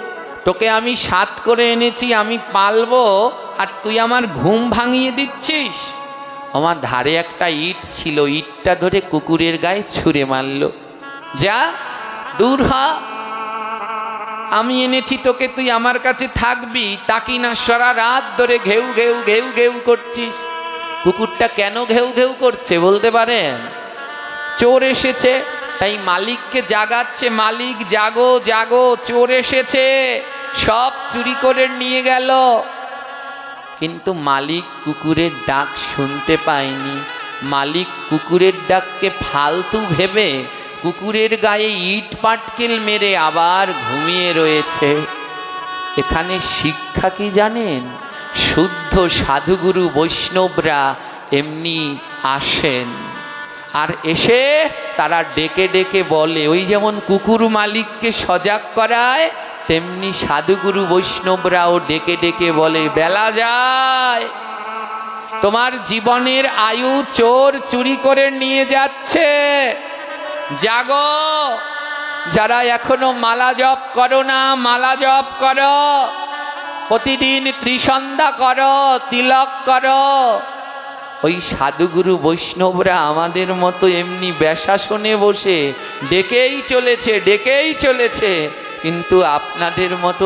তোকে আমি 7 করে এনেছি, আমি পালবো, আর তুই আমার ঘুম ভাঙিয়ে দিচ্ছিস। আমার ধারে একটা ইট ছিল, ইটটা ধরে কুকুরের গায়ে ছুঁড়ে মারল। যা দূর হ, আমি এনেছি তোকে, তুই আমার কাছে থাকবি, তাকি না সারা রাত ধরে ঘেউ ঘেউ ঘেউ ঘেউ করছিস। কুকুরটা কেন ঘেউ ঘেউ করছে বলতে পারেন? চোর এসেছে, তাই মালিককে জাগাচ্ছে, মালিক জাগো জাগো, চোর এসেছে, সব চুরি করে নিয়ে গেল। কিন্তু মালিক কুকুরের ডাক শুনতে পায়নি। মালিক কুকুরের ডাককে ফালতু ভেবে কুকুরের গায়ে ইট পাটকেল মেরে আবার ঘুমিয়ে রয়েছে। এখানে শিক্ষা কি জানেন? শুদ্ধ সাধুগুরু বৈষ্ণবরা এমনি আসেন, আর এসে তারা ডেকে ডেকে বলে, ওই যেমন কুকুর মালিককে সজাগ করায়, তেমনি সাধুগুরু বৈষ্ণবরাও ডেকে ডেকে বলে, বেলা যায়, তোমার জীবনের আয়ু চোর চুরি করে নিয়ে যাচ্ছে, জাগো। যারা এখনো মালা জপ করো না, মালা জপ করো, প্রতিদিন ত্রিসন্ধ্যা করো, তিলক করো। ওই সাধুগুরু বৈষ্ণবরা আমাদের মতো এমনি ব্যাসাসনে বসে ডেকেই চলেছে, ডেকেই চলেছে। কিন্তু আপনাদের মতো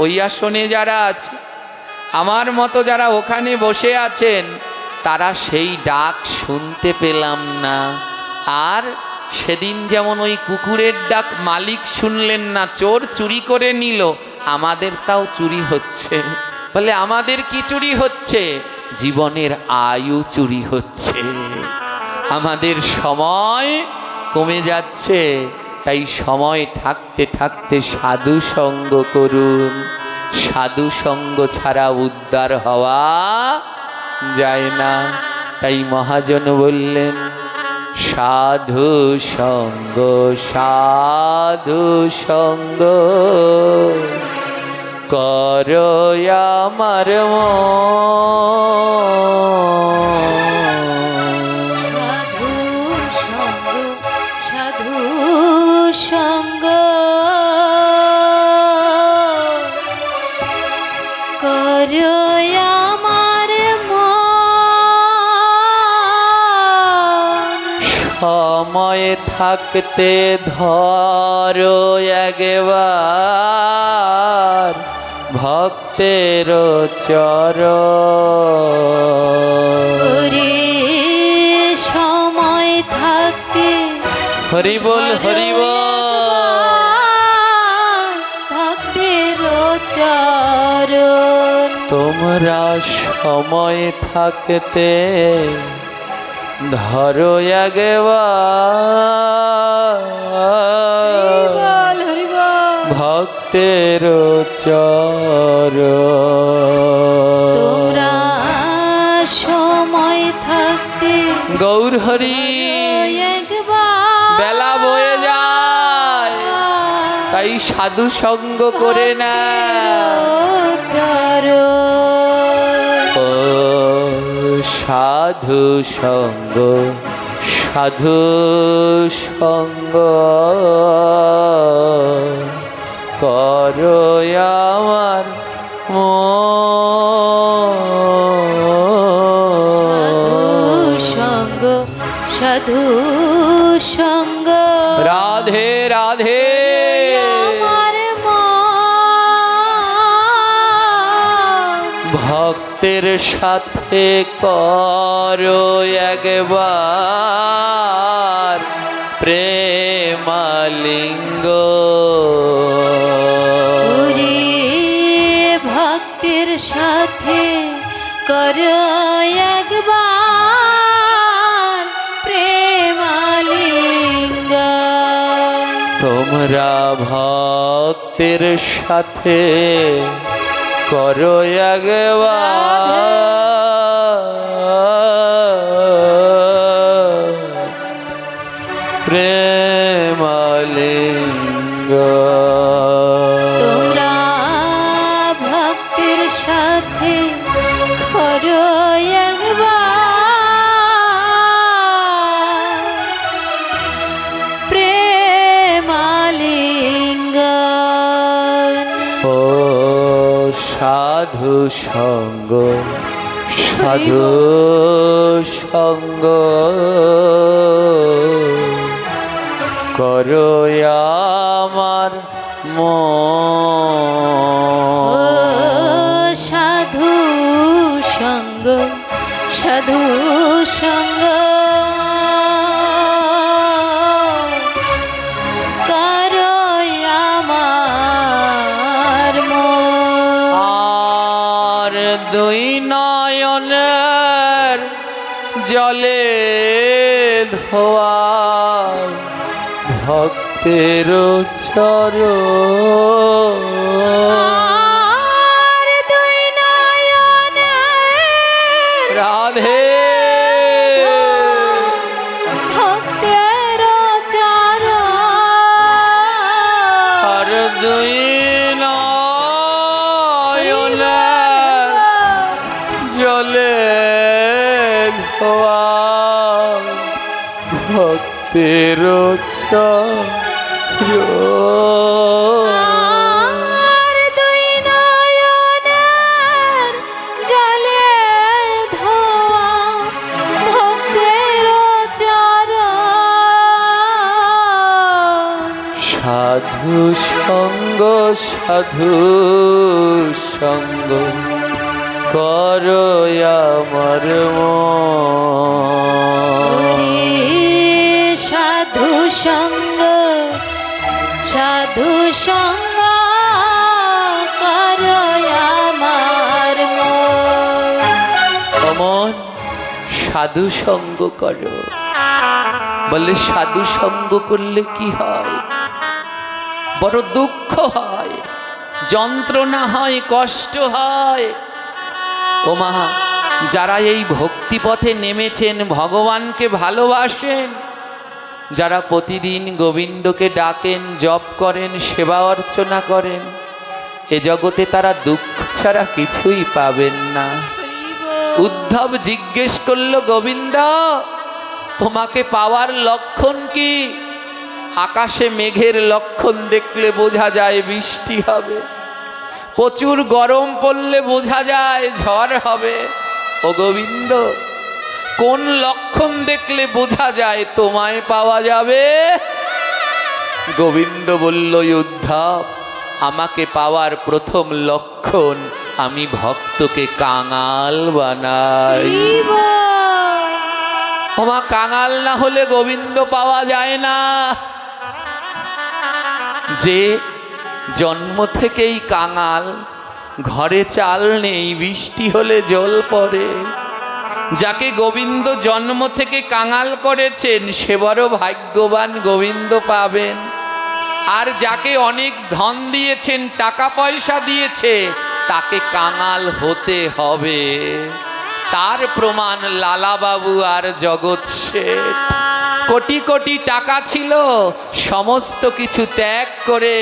ওই আসনে যারা আছে, আমার মতো যারা ওখানে বসে আছেন, তারা সেই ডাক শুনতে পেলাম না। আর সেদিন যেমন ওই কুকুরের ডাক মালিক শুনলেন না, চোর চুরি করে নিল, আমাদের তাও চুরি হচ্ছে। বলে আমাদের কি চুরি হচ্ছে? জীবনের আয়ু চুরি হচ্ছে, আমাদের সময় কমে যাচ্ছে। তাই সময় থাকতে থাকতে সাধু সঙ্গ করুন। সাধু সঙ্গ ছাড়া উদ্ধার হওয়া যায় না। তাই মহাজন বললেন, সাধু সঙ্গ, সাধু সঙ্গ করো আমার সাধু সঙ্গ সাধু সঙ্গ করো আমার মন সময় থাকতে ধরো একবার ভক্তের চরণ। ওরে সময় থাকতে হরি বল হরি বল। ভক্তের চরণ তোমরা সময় থাকতে ধরো একবার হরি বল ভক্তের চরণ। তোমরা সময় থাকতে গৌর হরি একবার বেলা বয়ে যায়, তাই সাধু সঙ্গ করে না। চরণ ও সাধু সঙ্গ সাধু সঙ্গ করো আমার সঙ্গ সাধু সঙ্গ রাধে রাধে আমার মন ভক্তের সাথে করো একবার প্রেমালিঙ্গ। ওরে ভক্তের সাথে করো একবার প্রেমালিঙ্গ। তোমরা ভক্তের সাথে করো একবার প্রেমালিঙ্গ। তোমরা ভক্তের সাথে করো একবার প্রেমালিঙ্গ। ও সাধু সঙ্গ সাধু সঙ্গ করো আমার ও মন। সাধু সঙ্গ সাধু সঙ্গ করো আমার মন। আর দুই নয়নের জলে ধোয়া ভক্তের চরণ। আর দুই নয়নের রাধে ভক্তের চরণ। আর দুই নয়নের জলে ধোয়া ভক্তের চরণ। আর দুই নয়নের জলে ধোয়া ভক্তের চরণ। সাধু সঙ্গ সাধু সঙ্গ করো আমার মন। ওরে সাধু সঙ্গ সাধু সঙ্গ করো আমার মন। অমন সাধু সঙ্গ করো। বলে সাধু সঙ্গ করলে কি হয়? বড় দুঃখ হয়, যন্ত্রণা হয়, কষ্ট হয়। ও মা, যারা এই ভক্তিপথে নেমেছেন, ভগবানকে ভালোবাসেন, যারা প্রতিদিন গোবিন্দকে ডাকেন, জপ করেন, সেবা অর্চনা করেন, এ জগতে তারা দুঃখ ছাড়া কিছুই পাবেন না। উদ্ধব জিজ্ঞেস করল, গোবিন্দ তোমাকে পাওয়ার লক্ষণ কি? আকাশে মেঘের লক্ষণ দেখলে বোঝা যায় বৃষ্টি হবে, প্রচুর গরম পড়লে বোঝা যায় ঝড় হবে। ও গোবিন্দ, কোন লক্ষণ দেখলে বোঝা যায় তোমায় পাওয়া যাবে? গোবিন্দ বলল, উদ্ধব, আমাকে পাওয়ার প্রথম লক্ষণ আমি ভক্তকে কাঙাল বানাই। ওমা, কাঙাল না হলে গোবিন্দ পাওয়া যায় না। যে জন্ম থেকেই কাঙাল, ঘরে চাল নেই, বৃষ্টি হলে জল পড়ে, যাকে গোবিন্দ জন্ম থেকে কাঙাল করেছেন সে বড় ভাগ্যবান, গোবিন্দ পাবেন। আর যাকে অনেক ধন দিয়েছেন, টাকা পয়সা দিয়েছে, তাকে কাঙাল হতে হবে। তার প্রমাণ লালাবাবু আর জগৎ শেঠ। কোটি কোটি টাকা ছিল, সমস্ত কিছু ত্যাগ করে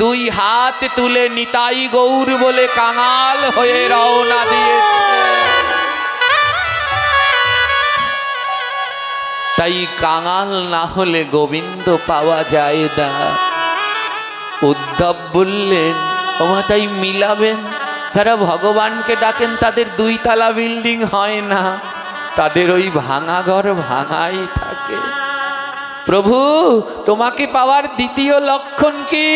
দুই হাত তুলে নিতাই গৌর বলে কাঙাল হয়ে রওনা দিয়েছে। তাই কাঙাল না হলে গোবিন্দ পাওয়া যায় না। উদ্ধব বললেন, ওমা, তাই মিলাবেন? যারা ভগবানকে ডাকেন তাদের 2 তলা বিল্ডিং হয় না, তাদের ওই ভাঙা ঘর ভাঙাই থাকে। প্রভু, তোমাকে পাওয়ার দ্বিতীয় লক্ষণ কি?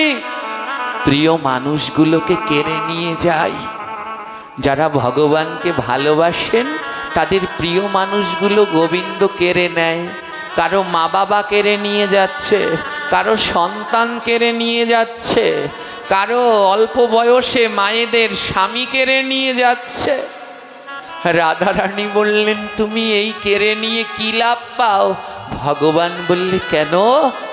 প্রিয় মানুষগুলোকে কেড়ে নিয়ে যাই। যারা ভগবানকে ভালোবাসেন তাদের প্রিয় মানুষগুলো গোবিন্দ কেড়ে নেয়। কারো মা বাবা কেড়ে নিয়ে যাচ্ছে, কারো সন্তান কেড়ে নিয়ে যাচ্ছে, কারো অল্প বয়সে মায়েদের স্বামী কেড়ে নিয়ে যাচ্ছে। রাধারানী বললেন, তুমি এই কেড়ে নিয়ে কি লাভ পাও? ভগবান বললে, কেন?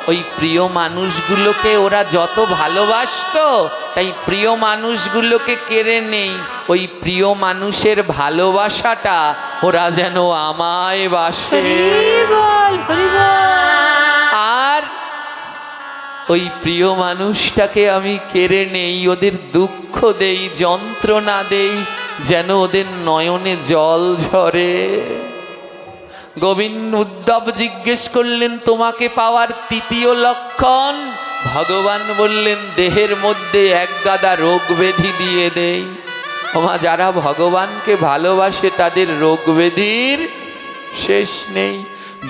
ওই প্রিয় মানুষগুলোকে ওরা যত ভালোবাসতো, তাই প্রিয় মানুষগুলোকে কেড়ে নেই। ওই প্রিয় মানুষের ভালোবাসাটা ওরা যেন আমায় বাসে। আর ওই প্রিয় মানুষটাকে আমি কেড়ে নেই, ওদের দুঃখ দেই, যন্ত্রণা দেই, যেন ওদের নয়নে জল ঝরে। গোবিন্দ উদ্ধব জিজ্ঞেস করলেন, তোমাকে পাওয়ার তৃতীয় লক্ষণ? ভগবান বললেন, দেহের মধ্যে এক গাদা রোগ ব্যাধি দিয়ে দেই। ওমা, যারা ভগবানকে ভালোবাসে তাদের রোগ ব্যাধির শেষ নেই।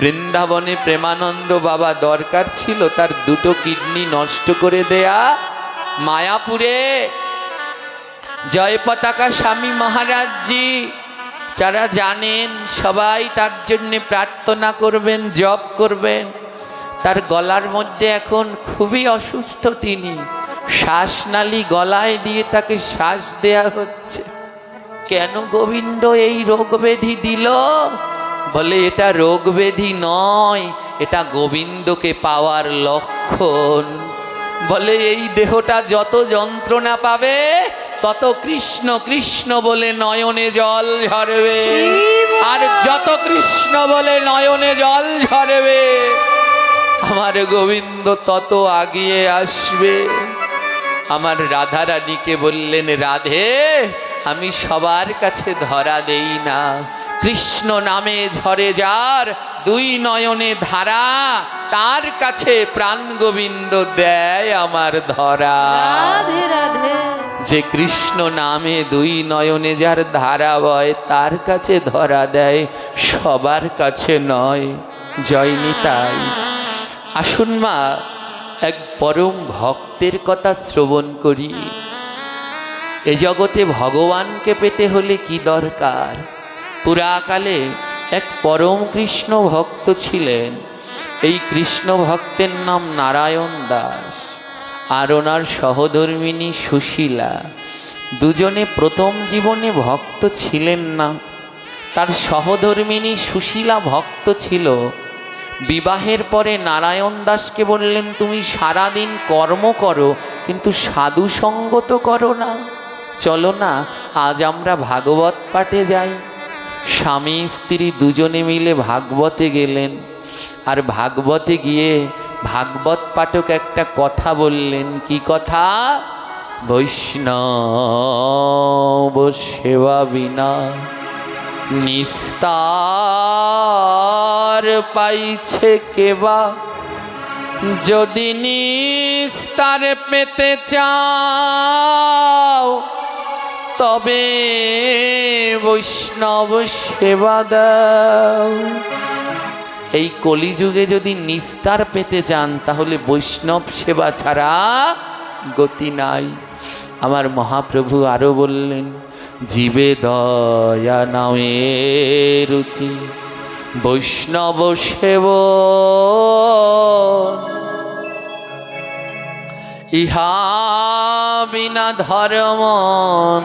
বৃন্দাবনে প্রেমানন্দ বাবা দরকার ছিল তার 2টো কিডনি নষ্ট করে দেয়া। মায়াপুরে জয় পতাকা স্বামী মহারাজজি, যারা জানেন সবাই তার জন্যে প্রার্থনা করবেন, জপ করবেন। তার গলার মধ্যে এখন খুবই অসুস্থ তিনি, শ্বাসনালী গলায় দিয়ে তাকে শ্বাস দেয়া হচ্ছে। কেন গোবিন্দ এই রোগ ব্যাধি দিল? বলে, এটা রোগ ব্যাধি নয়, এটা গোবিন্দকে পাওয়ার লক্ষণ। বলে, এই দেহটা যত যন্ত্রণা পাবে তত কৃষ্ণ কৃষ্ণ বলে নয়নে জল ঝরবে, আর যত কৃষ্ণ বলে নয়নে জল ঝরবে আমার গোবিন্দ তত আগিয়ে আসবে। আমার রাধারানীকে বললেন, রাধে, আমি সবার কাছে ধরা দেই না, কৃষ্ণ নামে ঝরে যার 2 নয়নে ধারা, তার কাছে প্রাণ গোবিন্দ দেয় আমার ধরা। রাধে রাধে। যে কৃষ্ণ নামে 2 নয়নে যার ধারা বয় তার কাছে ধরা দেয়, সবার কাছে নয়। জয় নিতাই। আসুন মা, এক পরম ভক্তের কথা শ্রবণ করি। এ জগতে ভগবানকে পেতে হলে কি দরকার? পুরাকালে এক পরম কৃষ্ণ ভক্ত ছিলেন। এই কৃষ্ণ ভক্তের নাম নারায়ণ দাস, আর ওনার সহধর্মিণী সুশীলা। দুজনে প্রথম জীবনে ভক্ত ছিলেন না। তার সহধর্মিণী সুশীলা ভক্ত ছিল। বিবাহের পরে নারায়ণ দাসকে বললেন, তুমি সারাদিন কর্ম করো কিন্তু সাধু সঙ্গ তো করো না, চলো না আজ আমরা ভাগবত পাঠে যাই। স্বামী স্ত্রী দুজনে মিলে ভাগবতে গেলেন। আর ভাগবতে গিয়ে ভাগবত পাঠক একটা কথা বললেন। কি কথা? বৈষ্ণব সেবা বিনা নিস্তার পাইছে কেবা, যদি নিস্তার পেতে চাও তবে বৈষ্ণব সেবা দাও। এই কলিযুগে যদি নিস্তার পেতে চান তাহলে বৈষ্ণব সেবা ছাড়া গতি নাই। আমার মহাপ্রভু আরো বললেন, জীবে দয়া নামে রুচি বৈষ্ণব সেব, ইহা বিনা ধর্ম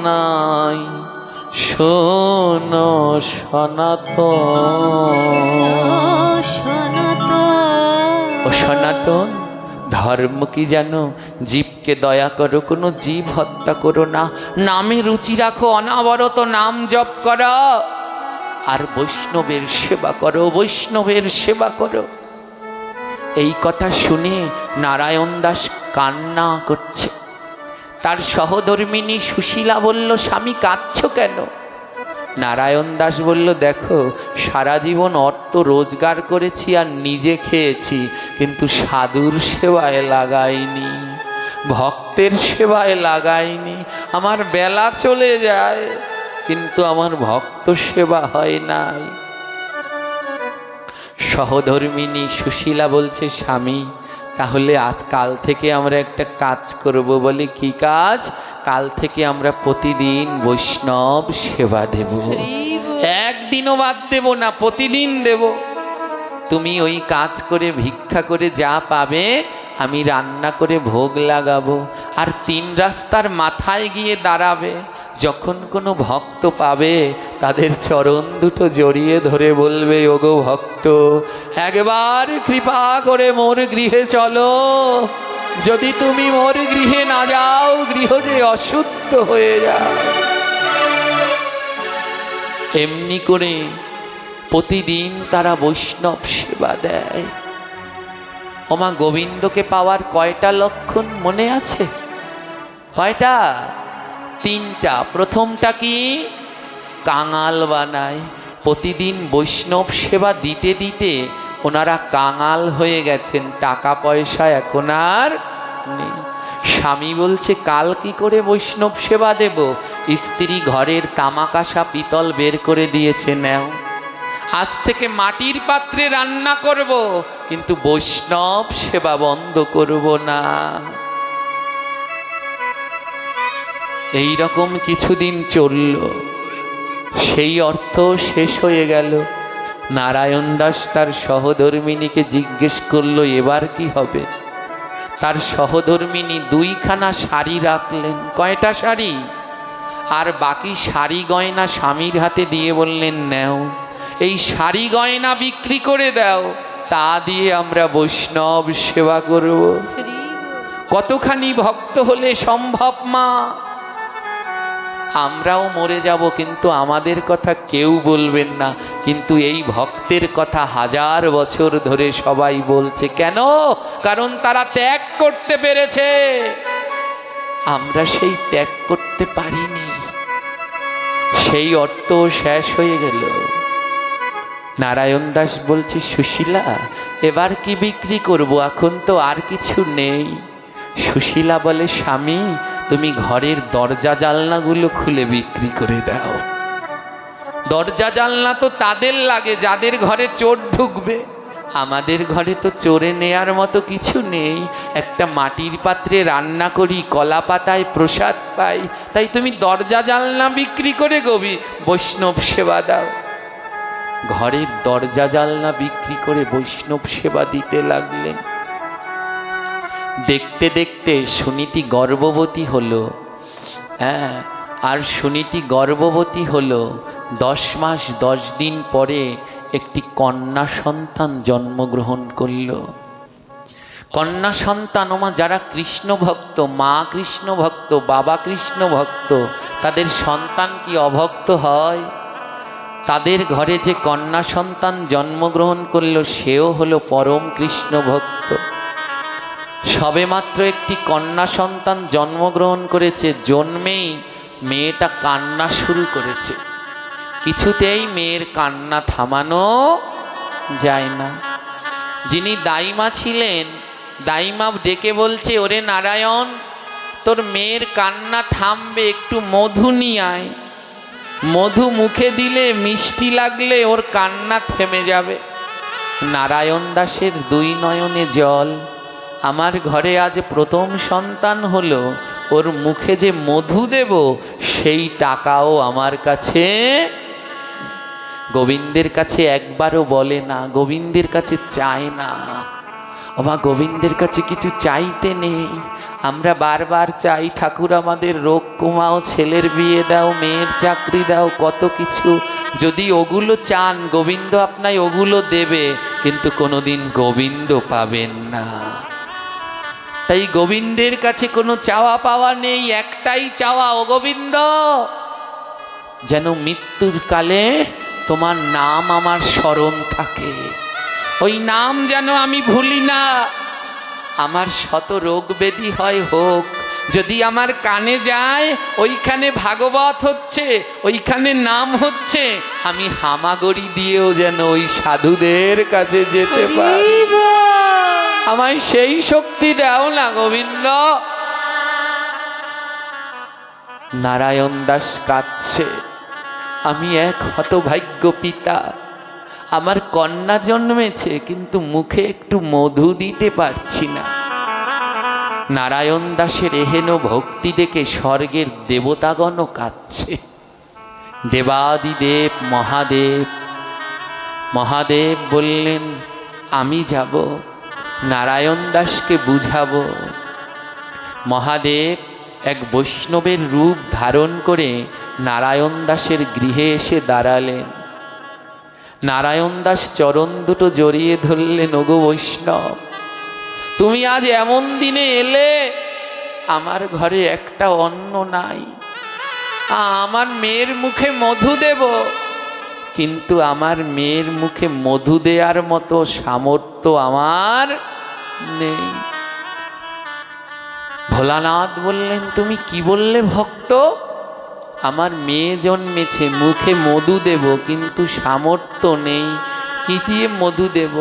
নাই শোনো সনাতন। ও সনাতন, ধর্ম কি জানো? জীবকে দয়া করো, কোনো জীব হত্যা করো না, নামে রুচি রাখো, অনাবরত নাম জপ করো, আর বৈষ্ণবের সেবা করো, বৈষ্ণবের সেবা করো। এই কথা শুনে নারায়ণ দাস কান্না করছে। তার সহধর্মিণী সুশীলা বলল, স্বামী কাঁদছো কেন? নারায়ণ দাস বলল, দেখো, সারা জীবন অর্থ রোজগার করেছি আর নিজে খেয়েছি, কিন্তু সাধুর সেবায় লাগাইনি, ভক্তের সেবায় লাগাইনি। আমার বেলা চলে যায় কিন্তু আমার ভক্ত সেবা হয় নাই। সহধর্মিণী সুশীলা বলছে, স্বামী তাহলে আজ কাল থেকে আমরা একটা কাজ করব। বলে, কি কাজ? কাল থেকে আমরা প্রতিদিন বৈষ্ণব সেবা দেব, একদিনও বাদ দেব না, প্রতিদিন দেব। তুমি ওই কাজ করে ভিক্ষা করে যা পাবে আমি রান্না করে ভোগ লাগাবো, আর 3 রাস্তার মাথায় গিয়ে দাঁড়াবে। যখন কোনো ভক্ত পাবে তাদের চরণ দুটো জড়িয়ে ধরে বলবে, ওগো ভক্ত, একবার কৃপা করে মোর গৃহে চলো, যদি তুমি মোর গৃহে না যাও গৃহ যে অশুদ্ধ হয়ে যায়। এমনি করে প্রতিদিন তারা বৈষ্ণব সেবা দেয়। ওমা, গোবিন্দকে পাওয়ার কয়টা লক্ষণ মনে আছে? কয়টা? 3টা। প্রথমটা কি? কাঙাল বানায়। প্রতিদিন বৈষ্ণব সেবা দিতে দিতে ওনারা কাঙাল হয়ে গেছেন, টাকা পয়সা এখন আর নেই। স্বামী বলছে, কাল কি করে বৈষ্ণব সেবা দেব? স্ত্রী ঘরের তামাকাশা পিতল বের করে দিয়েছে, নাও, আজ থেকে মাটির পাত্রে রান্না করব, কিন্তু বৈষ্ণব সেবা বন্ধ করব না। এই রকম কিছুদিন চলল, সেই অর্থ শেষ হয়ে গেল। নারায়ণ দাস তার সহধর্মিণীকে জিজ্ঞেস করলো, এবার কি হবে? তার সহধর্মিণী 2খানা শাড়ি রাখলেন। কয়টা শাড়ি? আর বাকি শাড়ি গয়না স্বামীর হাতে দিয়ে বললেন, নাও, এই শাড়ি গয়না বিক্রি করে দাও, তা দিয়ে আমরা বৈষ্ণব সেবা করব। কতখানি ভক্ত হলে সম্ভব মা? আমরাও মরে যাব, কিন্তু আমাদের কথা কেউ বলবেন না, কিন্তু এই ভক্তের কথা 1000 বছর ধরে সবাই বলছে। কেন? কারণ তারা ত্যাগ করতে পেরেছে, আমরা সেই ত্যাগ করতে পারিনি। সেই অর্থ শেষ হয়ে গেল। নারায়ণ দাস বলছে, সুশীলা, এবার কি বিক্রি করব? এখন তো আর কিছু নেই। সুশীলা বলে, স্বামী, তুমি ঘরের দরজা জানলাগুলো খুলে বিক্রি করে দাও। দরজা জানলা তো তাদের লাগে যাদের ঘরে চোর ঢুকবে, আমাদের ঘরে তো চোরে নেয়ার মতো কিছু নেই। একটা মাটির পাত্রে রান্না করি, কলা পাতায় প্রসাদ পাই, তাই তুমি দরজা জানলা বিক্রি করে বৈষ্ণব সেবা দাও। ঘরের দরজা জানলা বিক্রি করে বৈষ্ণব সেবা দিতে লাগলেন। দেখতে দেখতে সুনীতি গর্ভবতী হলো। হ্যাঁ, আর সুনীতি গর্ভবতী হলো 10 মাস 10 দিন পরে একটি কন্যা সন্তান জন্মগ্রহণ করল। কন্যা সন্তান, ওমা, যারা কৃষ্ণ ভক্ত, মা কৃষ্ণ ভক্ত, বাবা কৃষ্ণ ভক্ত, তাদের সন্তান কি অভক্ত হয়? তাদের ঘরে যে কন্যা সন্তান জন্মগ্রহণ করল সেও হলো পরম কৃষ্ণ ভক্ত। সবেমাত্র একটি কন্যা সন্তান জন্মগ্রহণ করেছে, জন্মেই মেয়েটা কান্না শুরু করেছে। কিছুতেই মেয়ের কান্না থামানো যায় না। যিনি দাইমা ছিলেন দাইমা ডেকে বলছে, ওরে নারায়ণ, তোর মেয়ের কান্না থামবে, একটু মধু নিয়ে আয়। মধু মুখে দিলে, মিষ্টি লাগলে ওর কান্না থেমে যাবে। নারায়ণ দাসের দুই নয়নে জল। আমার ঘরে আজ প্রথম সন্তান হলো, ওর মুখে যে মধু দেব সেই টাকাও আমার কাছে। গোবিন্দের কাছে একবারও বলে না, গোবিন্দের কাছে চায় না। ওমা, গোবিন্দের কাছে কিছু চাইতে নেই। আমরা বারবার চাই, ঠাকুর আমাদের রোগ কমাও, ছেলের বিয়ে দাও, মেয়ের চাকরি দাও, কত কিছু। যদি ওগুলো চান, গোবিন্দ আপনায় ওগুলো দেবে, কিন্তু কোনোদিন গোবিন্দ পাবেন না। তাই গোবিন্দের কাছে কোনো চাওয়া পাওয়া নেই, একটাই চাওয়া, ও গোবিন্দ, যেন মৃত্যুর কালে তোমার নাম আমার স্মরণ থাকে, ওই নাম যেন আমি ভুলি না। আমার শত রোগ ব্যাধি হয় হোক, যদি আমার কানে যায় ওইখানে ভাগবত হচ্ছে, ওইখানে নাম হচ্ছে, আমি হামাগড়ি দিয়েও যেন ওই সাধুদের কাছে যেতে পারি। আমায় সেই শক্তি দাও না গোবিন্দ। নারায়ণ দাস কাঁদছে, আমি এক হতভাগ্য পিতা, আমার কন্যা জন্মেছে কিন্তু মুখে একটু মধু দিতে পারছি না। নারায়ণ দাসের এহেন ভক্তি দেখে স্বর্গের দেবতাগণও কাঁদছে। দেবাদিদেব মহাদেব, মহাদেব বললেন, আমি যাব, নারায়ণ দাসকে বুঝাবো। মহাদেব এক বৈষ্ণবের রূপ ধারণ করে নারায়ণ দাসের গৃহে এসে দাঁড়ালেন। নারায়ণ দাস চরণ দুটো জড়িয়ে ধরলেন, ওগো বৈষ্ণব, তুমি আজ এমন দিনে এলে, আমার ঘরে একটা অন্ন নাই, আমার মেয়ের মুখে মধু দেব, কিন্তু আমার মেয়ের মুখে মধু দেওয়ার মতো সামর্থ্য আমার নেই। ভোলানাথ বললেন, তুমি কি বললে ভক্ত? আমার মেয়ে জন্মেছে, মুখে মধু দেব, কিন্তু সামর্থ্য নেই, কি দিয়ে মধু দেব?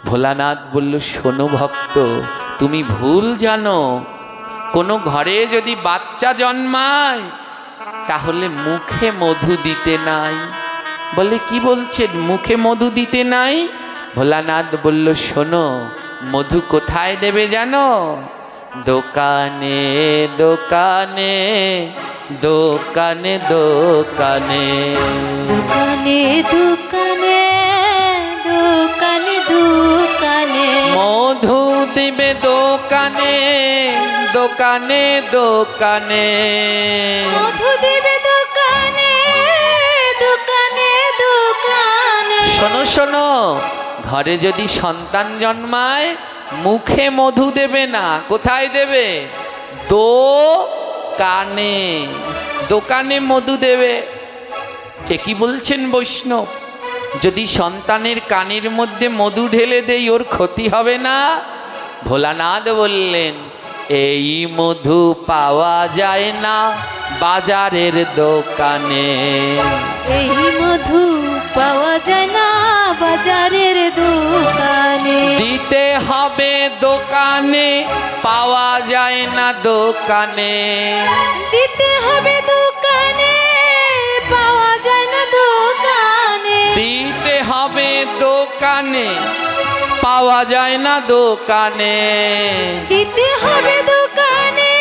ভোলানাথ বলল, শোনো ভক্ত, তুমি ভুল জানো। কোনো ঘরে যদি বাচ্চা জন্মায় তাহলে মুখে মধু দিতে নাই। বলে, কি বলছেন, মুখে মধু দিতে নাই? ভোলানাথ বলল, শোনো, মধু কোথায় দেবে জানো? দোকানে দোকানে দোকানে দোকানে দোকানে দোকানে দোকানে দোকানে মধু দিবে দোকানে দোকানে দোকানে মধু দিবে দোকানে দোকানে দোকানে। শোনো শোনো, ঘরে যদি সন্তান জন্মায় মুখে মধু দেবে না, কোথায় দেবে? দোকানে, দোকানে মধু দেবে। এ কি বলছেন বৈষ্ণব? যদি সন্তানের কানের মধ্যে মধু ঢেলে দেই ওর ক্ষতি হবে না? ভোলানাথ বললেন, এই মধু পাওয়া যায় না বাজারের দোকানে। এই মধু পাওয়া যায় না বাজারের দোকানে। দিতে হবে দোকানে, পাওয়া যায় না দোকানে। দিতে হবে দোকানে, পাওয়া যায় না দোকানে। দিতে হবে দোকানে, পাওয়া যায় না দোকানে। দিতে হবে দোকানে,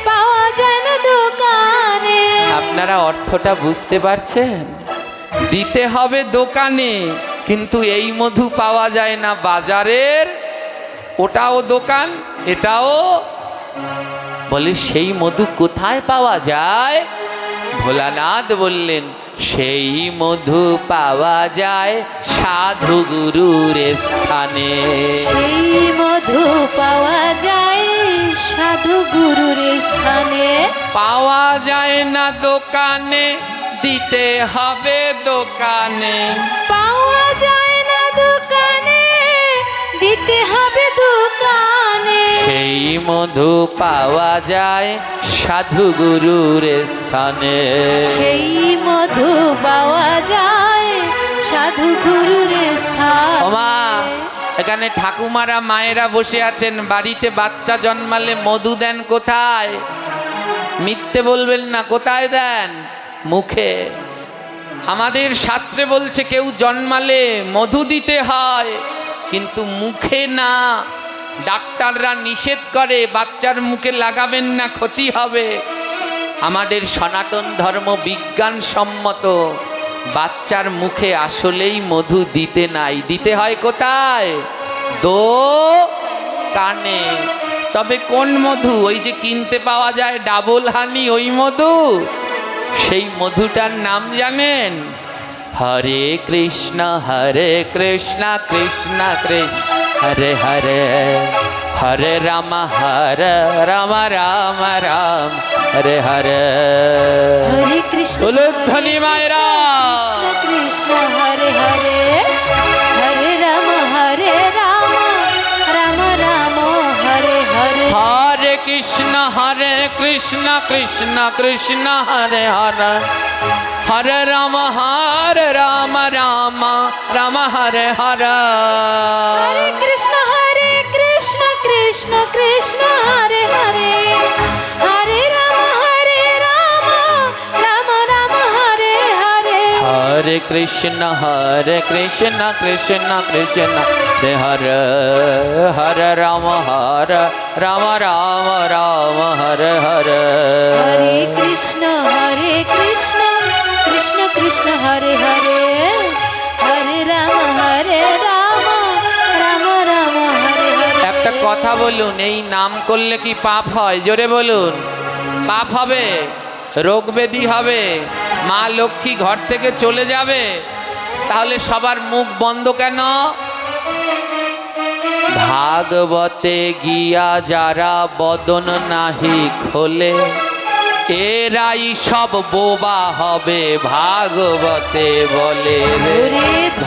পাওয়া যায় না দোকানে। আপনারা অর্থটা বুঝতে পারছেন? দিতে হবে দোকানে, কিন্তু এই মধু পাওয়া যায় না বাজারের। ওটাও দোকান, এটাও। বলে, সেই মধু কোথায় পাওয়া যায়? ভোলানাথ বললেন, সেই মধু পাওয়া যায় সাধু গুরুর স্থানে। সেই মধু পাওয়া যায় সাধু গুরুর স্থানে। পাওয়া যায় না দোকানে, দিতে হবে দোকানে। পাওয়া যায় না দোকানে, দিতে হবে দোকানে। সেই মধু পাওয়া যায় সাধু গুরুর স্থানে। সেই মধু পাওয়া যায় সাধু গুরুর স্থানে। ওমা, এখানে ঠাকুমারা মায়েরা বসে আছেন, বাড়িতে বাচ্চা জন্মালে মধু দেন কোথায়? মিথ্যে বলবেন না, কোথায় দেন? মুখে। আমাদের শাস্ত্রে বলছে কেউ জন্মালে মধু দিতে হয়, কিন্তু মুখে না। ডাক্তাররা নিষেধ করে বাচ্চার মুখে লাগাবেন না, ক্ষতি হবে। আমাদের সনাতন ধর্ম বিজ্ঞানসম্মত, বাচ্চার মুখে আসলেই মধু দিতে নাই, দিতে হয় কোথায়? কানে। তবে কোন মধু? ওই যে কিনতে পাওয়া যায় ডাবল হানি, ওই মধু। সেই মধুটার নাম জানেন? হরে কৃষ্ণ কৃষ্ণ কৃষ্ণ হরে হরে, হরে রাম রাম রাম রাম হরে হরে। হরে কৃষ্ণ উলুধ্বনি মায়েরা। কৃষ্ণ হরে হরে, হরে রাম রাম রাম হরে হরে। হরে কৃষ্ণ কৃষ্ণ কৃষ্ণ হরে হরে, হরে রাম রাম রাম হরে হরে। হরে কৃষ্ণ কৃষ্ণ কৃষ্ণ হরে হরে, হরে রাম রাম রাম হরে হরে। হরে কৃষ্ণ কৃষ্ণ কৃষ্ণ হরে হরে, হরে রাম রাম রাম হরে হরে। হরে কৃষ্ণ কৃষ্ণ কৃষ্ণ হরে হরে, হরে রাম রাম রাম হরে হরে। একটা কথা বলুন, এই নাম করলে কি পাপ হয়? জোরে বলুন। পাপ হবে, রোগ ব্যাধি হবে, মা লক্ষ্মী ঘর থেকে চলে যাবে। তাহলে সবার মুখ বন্ধ কেন? ভাগবতে গিয়া যারা বদন নাহি খোলে, এরাই সব বোবা হবে, ভাগবতে বলে রে,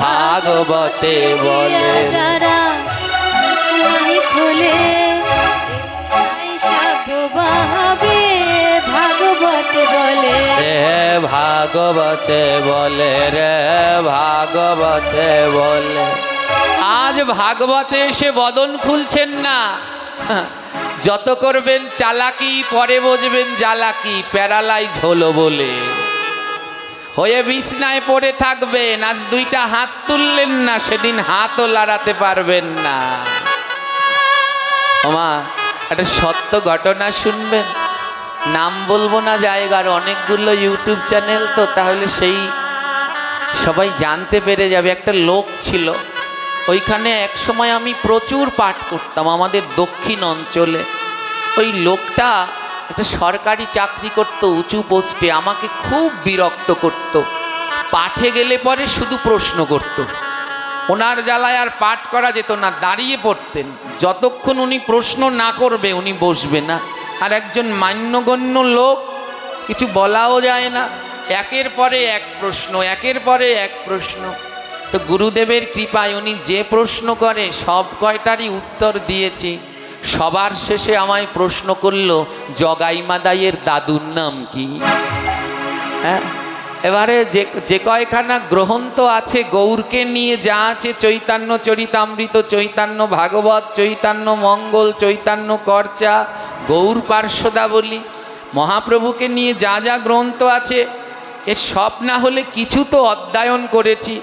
ভাগবতে বলে। যারা নাহি খোলে, সব বোবা হবে, ভাগবতে বলে রে, ভাগবতে বলে রে, ভাগবতে বলে। আজ ভাগবতে এসে বদন খুলছেন না, যত করবেন চালাকি, পরে বুঝবেন জ্বালাকি, প্যারালাইজ হলো বলে হয়ে বিছনায় পড়ে থাকবেন। আজ দুইটা হাত তুললেন না, সেদিন হাতও লড়াতে পারবেন না। ওমা, একটা সত্য ঘটনা শুনবেন, নাম বলবো না জায়গার, অনেকগুলো ইউটিউব চ্যানেল তো, তাহলে সেই সবাই জানতে পেরে যাবে। একটা লোক ছিল, ওইখানে এক সময় আমি প্রচুর পাঠ করতাম আমাদের দক্ষিণ অঞ্চলে। ওই লোকটা একটা সরকারি চাকরি করত, উঁচু পোস্টে, আমাকে খুব বিরক্ত করত। পাঠে গেলে পরে শুধু প্রশ্ন করত। ওনার জ্বালায় আর পাঠ করা যেত না, দাঁড়িয়ে পড়তেন। যতক্ষণ উনি প্রশ্ন না করবে উনি বসবে না। আর একজন মান্যগণ্য লোক, কিছু বলাও যায় না, একের পরে এক প্রশ্ন, একের পরে এক প্রশ্ন। তো গুরুদেবের কৃপায় উনি যে প্রশ্ন করে সব কয়টারই উত্তর দিয়েছি। সবার শেষে আমায় প্রশ্ন করলো, জগাই মাদাইয়ের দাদুর নাম কি? হ্যাঁ, এবারে যে কয়খানা গ্রন্থ আছে গৌরকে নিয়ে, যা আছে চৈতন্য চরিতামৃত, চৈতন্য ভাগবত, চৈতন্য মঙ্গল, চৈতন্য করচা, গৌর পার্শ্বদাবলী, মহাপ্রভুকে নিয়ে যা যা গ্রন্থ আছে, এ সব না হলে কিছু তো অধ্যয়ন করেছি।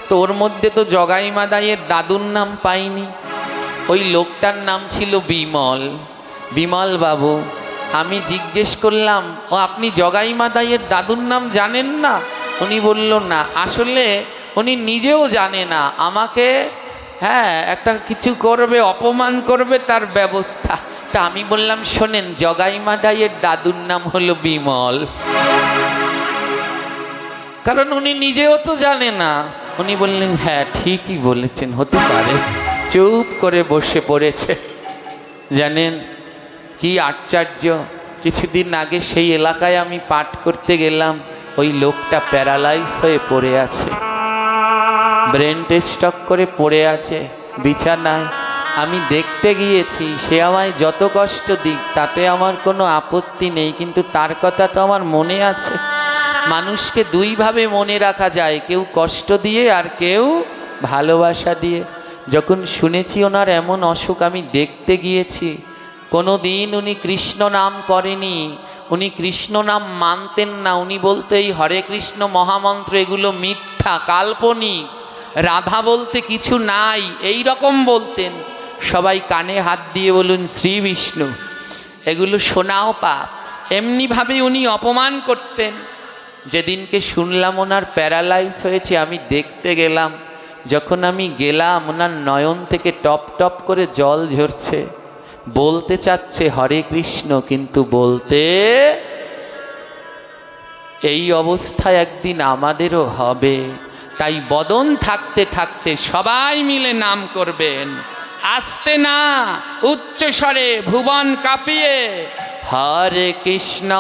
তো ওর মধ্যে তো জগাই মাদাইয়ের দাদুর নাম পাইনি। ওই লোকটার নাম ছিল বিমল। বিমল বাবু, আমি জিজ্ঞেস করলাম, ও আপনি জগাই মাদাইয়ের দাদুর নাম জানেন না? উনি বলল না, আসলে উনি নিজেও জানে না। আমাকে একটা কিছু করবে, অপমান করবে, তার ব্যবস্থা। তা আমি বললাম, শোনেন, জগাই মাদাইয়ের দাদুর নাম হলো বিমল। কারণ উনি নিজেও তো জানে না। উনি বললেন, হ্যাঁ ঠিকই বলেছেন, হতে পারে। চুপ করে বসে পড়েছে। জানেন কি আশ্চর্য, কিছুদিন আগে সেই এলাকায় আমি পাঠ করতে গেলাম, ওই লোকটা প্যারালাইজ হয়ে পড়ে আছে, ব্রেন স্ট্রোক করে পড়ে আছে বিছানায়। আমি দেখতে গিয়েছি, সে আমায় যত কষ্ট দিক তাতে আমার কোনো আপত্তি নেই, কিন্তু তার কথা তো আমার মনে আছে। মানুষকে দুইভাবে মনে রাখা যায়, কেউ কষ্ট দিয়ে আর কেউ ভালোবাসা দিয়ে। যখন শুনেছি ওনার এমন অসুখ, আমি দেখতে গিয়েছি। কোনো দিন উনি কৃষ্ণ নাম করেনি, উনি কৃষ্ণ নাম মানতেন না। উনি বলতে এই হরে কৃষ্ণ মহামন্ত্র এগুলো মিথ্যা, কাল্পনিক, রাধা বলতে কিছু নাই, এই রকম বলতেন। সবাই কানে হাত দিয়ে বলুন শ্রী বিষ্ণু। এগুলো শোনাও পাপ। এমনিভাবে উনি অপমান করতেন। যেদিনকে শুনলাম ওনার প্যারালাইজ হয়েছে, আমি দেখতে গেলাম। যখন আমি গেলাম, ওনার নয়ন থেকে টপ টপ করে জল ঝরছে। বলতে চাচ্ছে হরে কৃষ্ণ, কিন্তু বলতে, এই অবস্থায় একদিন আমাদেরও হবে। তাই বদন থাকতে থাকতে সবাই মিলে নাম করবেন, আস্তে না, উচ্চ স্বরে, ভুবন কাঁপিয়ে। হরে কৃষ্ণ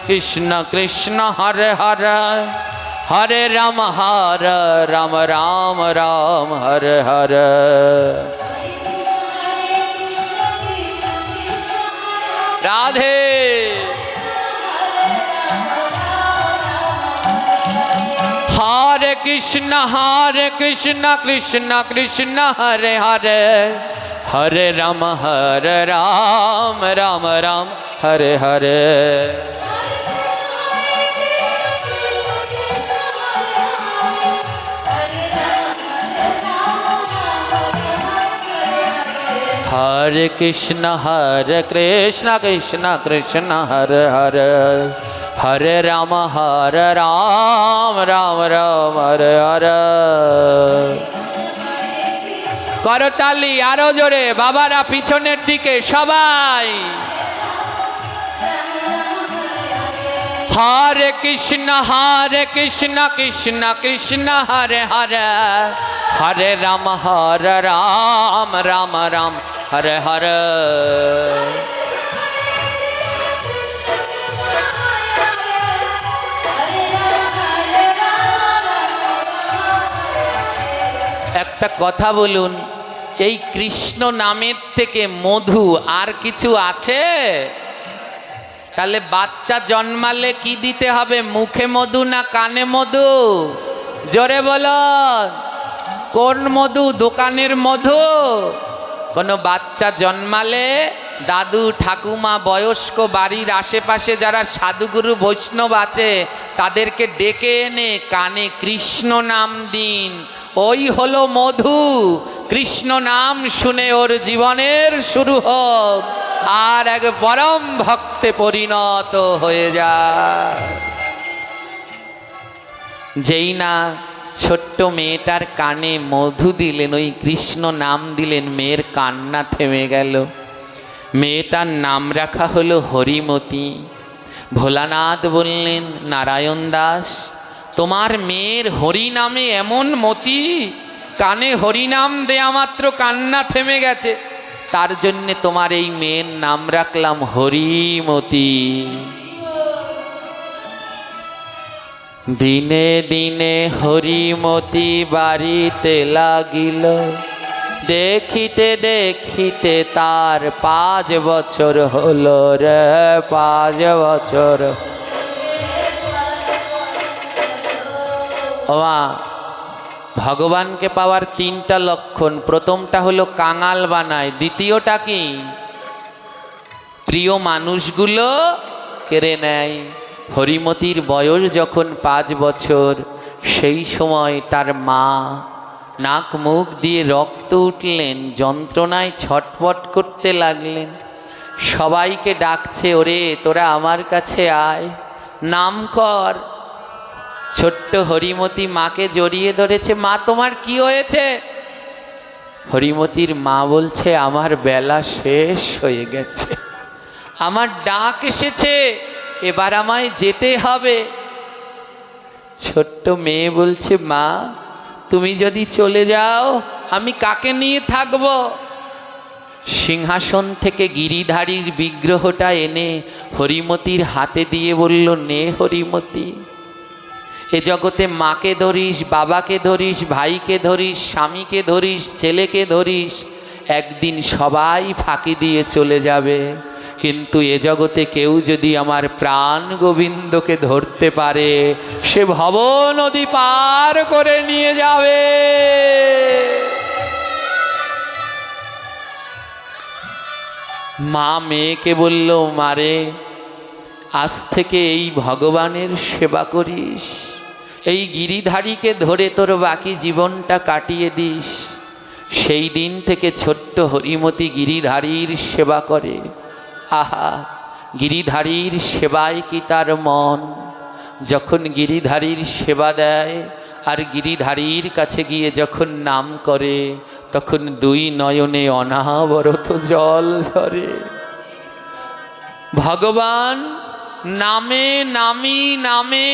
কৃষ্ণ কৃষ্ণ হরে হরে, হরে রাম রাম রাম হরে হরে। রাধে। হরে কৃষ্ণ কৃষ্ণ কৃষ্ণ হরে হরে, হরে রাম রাম রাম হরে হরে। हरे कृष्ण कृष्ण कृष्ण हरे हरे, हरे राम राम राम हरे हरे। करताली आरो जोरे, बाबारा पिछनेर दिके सबाई। हरे कृष्ण कृष्ण कृष्ण हरे हरे, हरे राम राम राम हरे हरे। একটা কথা বলুন, এই কৃষ্ণ নামের থেকে মধু আর কিছু আছে? তাহলে বাচ্চা জন্মালে কি দিতে হবে? মুখে মধু না কানে মধু? জোরে বলো, কোন মধু? দোকানের মধু? কোনো বাচ্চা জন্মালে দাদু ঠাকুমা বয়স্ক বাড়ির আশেপাশে যারা সাধুগুরু বৈষ্ণব আছে তাদেরকে ডেকে এনে কানে কৃষ্ণ নাম দিন, ওই হলো মধু। কৃষ্ণ নাম শুনে ওর জীবনের শুরু হোক, আর এক পরম ভক্তে পরিণত হয়ে যায়। যেই না ছোট্ট মেয়েটার কানে মধু দিলেন, ওই কৃষ্ণ নাম দিলেন, মেয়ের কান্না থেমে গেল। মেয়েটার নাম রাখা হলো হরিমতি। ভোলানাথ বললেন, নারায়ণ দাস, তোমার মেয়ের হরি নামে এমন মতি, কানে হরিনাম দেয়া মাত্র কান্না থেমে গেছে, তার জন্যে তোমার এই মেয়ের নাম রাখলাম হরিমতি। দিনে দিনে হরিমতি বাড়িতে লাগিল, দেখিতে দেখিতে তার 5 বছর হলো রে, 5 বছর। ওমা, ভগবানকে পাওয়ার 3টা লক্ষণ। প্রথমটা হলো কাঙাল বানায়, দ্বিতীয়টা কি? প্রিয় মানুষগুলো কেড়ে নেয়। হরিমতির বয়স যখন 5 বছর, সেই সময় তার মা নাক মুখ দিয়ে রক্ত উঠলেন, যন্ত্রণায় ছটফট করতে লাগলেন। সবাইকে ডাকছে, ওরে তোরা আমার কাছে আয়, নাম কর। ছোট্ট হরিমতি মাকে জড়িয়ে ধরেছে, মা তোমার কি হয়েছে? হরিমতির মা বলছে, আমার বেলা শেষ হয়ে গেছে, আমার ডাক এসেছে, এবার আমায় যেতে হবে। ছোট্ট মেয়ে বলছে, মা তুমি যদি চলে যাও আমি কাকে নিয়ে থাকব? সিংহাসন থেকে গিরিধারীর বিগ্রহটা এনে হরিমতির হাতে দিয়ে বলল, নে হরিমতি, এ জগতে মাকে ধরিস, বাবাকে ধরিস, ভাইকে ধরিস, স্বামীকে ধরিস, ছেলেকে ধরিস, একদিন সবাই ফাঁকি দিয়ে চলে যাবে, কিন্তু এ জগতে কেউ যদি আমার প্রাণ গোবিন্দকে ধরতে পারে, সে ভব নদী পার করে নিয়ে যাবে। মা মেয়েকে বলল, মারে আজ থেকে এই ভগবানের সেবা করিস, এই গিরিধারীকে ধরে তোর বাকি জীবনটা কাটিয়ে দিস। সেই দিন থেকে ছোট্ট হরিমতি গিরিধারীর সেবা করে। আহা, গিরিধারীর সেবায় কি তার মন! যখন গিরিধারীর সেবা দেয় আর গিরিধারীর কাছে গিয়ে যখন নাম করে, তখন দুই নয়নে অনাবরত জল ঝরে। ভগবান নামে নামি নামে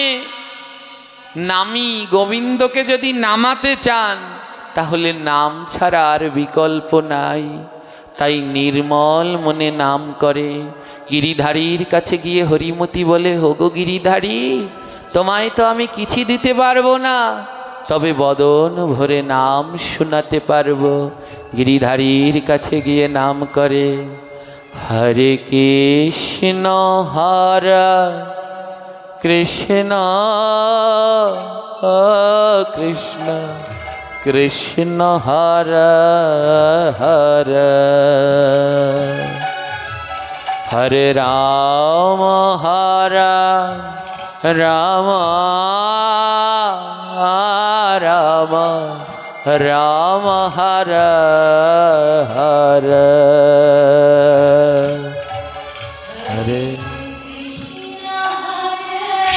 নামি, গোবিন্দকে যদি নামাতে চান তাহলে নাম ছাড়া আর বিকল্প নাই। তাই নির্মল মনে নাম করে। গিরিধারীর কাছে গিয়ে হরিমতি বলে, হোগো গিরিধারী, তোমায় তো আমি কিছু দিতে পারবো না, তবে বদন ভরে নাম শোনাতে পারবো। গিরিধারীর কাছে গিয়ে নাম করে, হরে কৃষ্ণ হরে কৃষ্ণ কৃষ্ণ কৃষ্ণ হরে হরে, হরে রাম হরে রাম রাম রাম হরে হরে, হরে।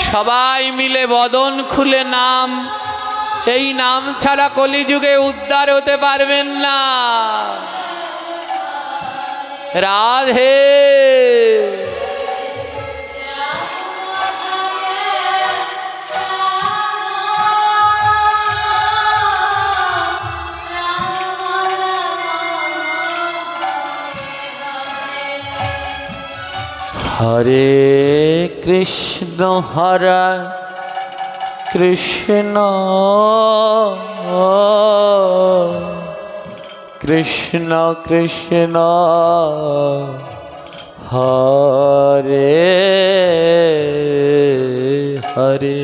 সবাই মিলে বদন খুলে নাম, এই নাম ছাড়া কলিযুগে উদ্ধার হতে পারবেন না। রাধে হরে কৃষ্ণ হরে কৃষ্ণ কৃষ্ণ কৃষ্ণ হরে হরে,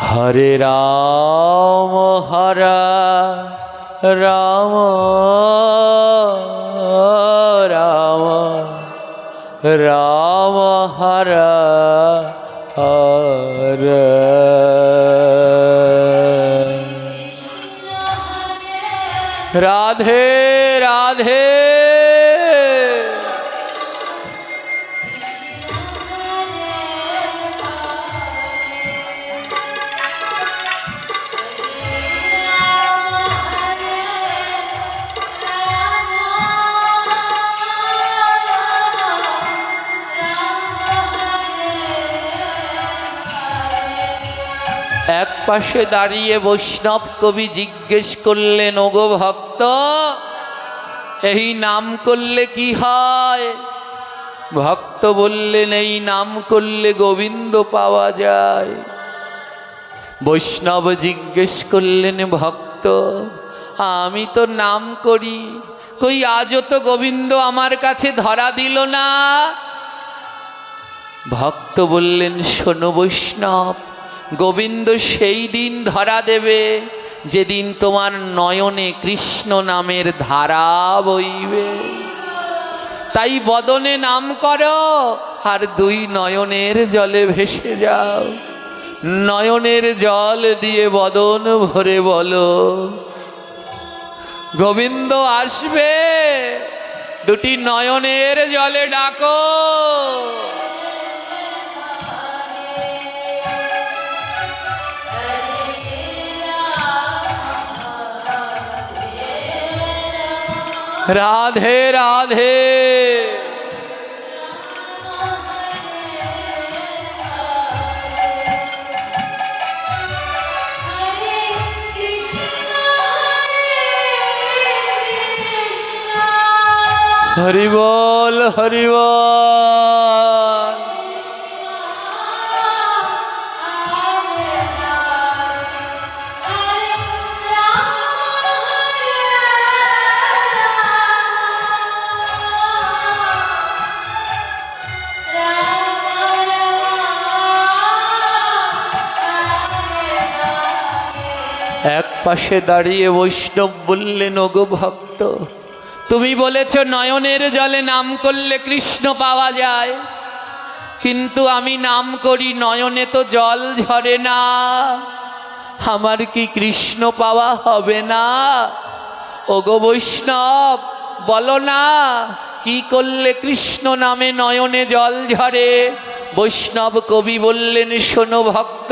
হরে রাম হরে রাম রাম রাম হরে হরে, রাধে রাধে। এক পাশে দাঁড়িয়ে বৈষ্ণব কবি জিজ্ঞেস করলেন, ওগো ভক্ত, এই নাম করলে কি হয়? ভক্ত বললেন, এই নাম করলে গোবিন্দ পাওয়া যায়। বৈষ্ণব জিজ্ঞেস করলেন, ভক্ত আমি তো নাম করি, কই আজও তো গোবিন্দ আমার কাছে ধরা দিল না। ভক্ত বললেন, শোনো বৈষ্ণব, গোবিন্দ সেই দিন ধরা দেবে যেদিন তোমার নয়নে কৃষ্ণ নামের ধারা বইবে। তাই বদনে নাম করো আর দুই নয়নের জলে ভেসে যাও। নয়নের জল দিয়ে বদন ভরে বলো, গোবিন্দ আসবে। দুটি নয়নের জলে ডাকো, রাধে রাধে। হরি বল হরি বল। এক পাশে দাঁড়িয়ে বৈষ্ণব বললেন, ওগো ভক্ত, তুমি বলেছ নয়নের জলে নাম করলে কৃষ্ণ পাওয়া যায়, কিন্তু আমি নাম করি নয়নে তো জল ঝরে না, আমার কি কৃষ্ণ পাওয়া হবে না? ওগো বৈষ্ণব বলো না, কি করলে কৃষ্ণ নামে নয়নে জল ঝরে? বৈষ্ণব কবি বললেন, শোনো ভক্ত,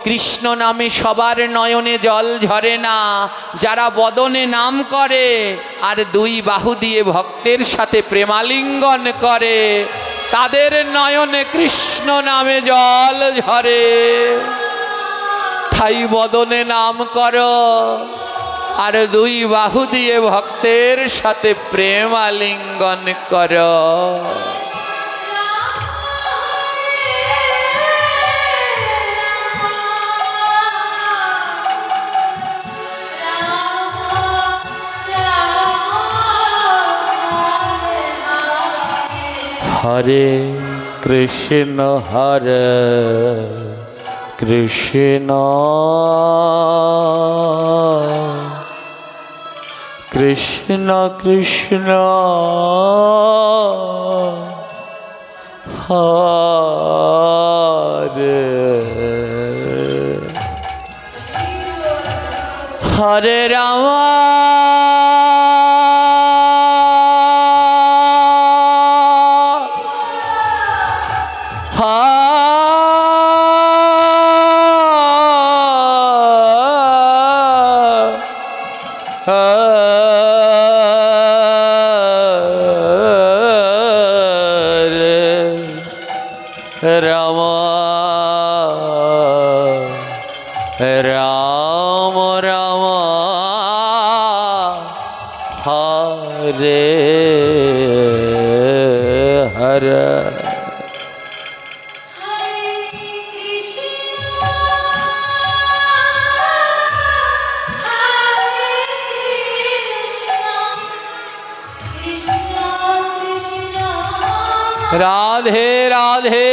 কৃষ্ণ নামে সবার নয়নে জল ঝরে না। যারা বদনে নাম করে আর দুই বাহু দিয়ে ভক্তের সাথে প্রেমালিঙ্গন করে, তাদের নয়নে কৃষ্ণ নামে জল ঝরে। তাই বদনে নাম করো আর দুই বাহু দিয়ে ভক্তের সাথে প্রেমালিঙ্গন করো। হরে কৃষ্ণ হরে কৃষ্ণ কৃষ্ণ কৃষ্ণ হরে হরে রাম রাম রাম রাম হরে হরে রাধে রাধে।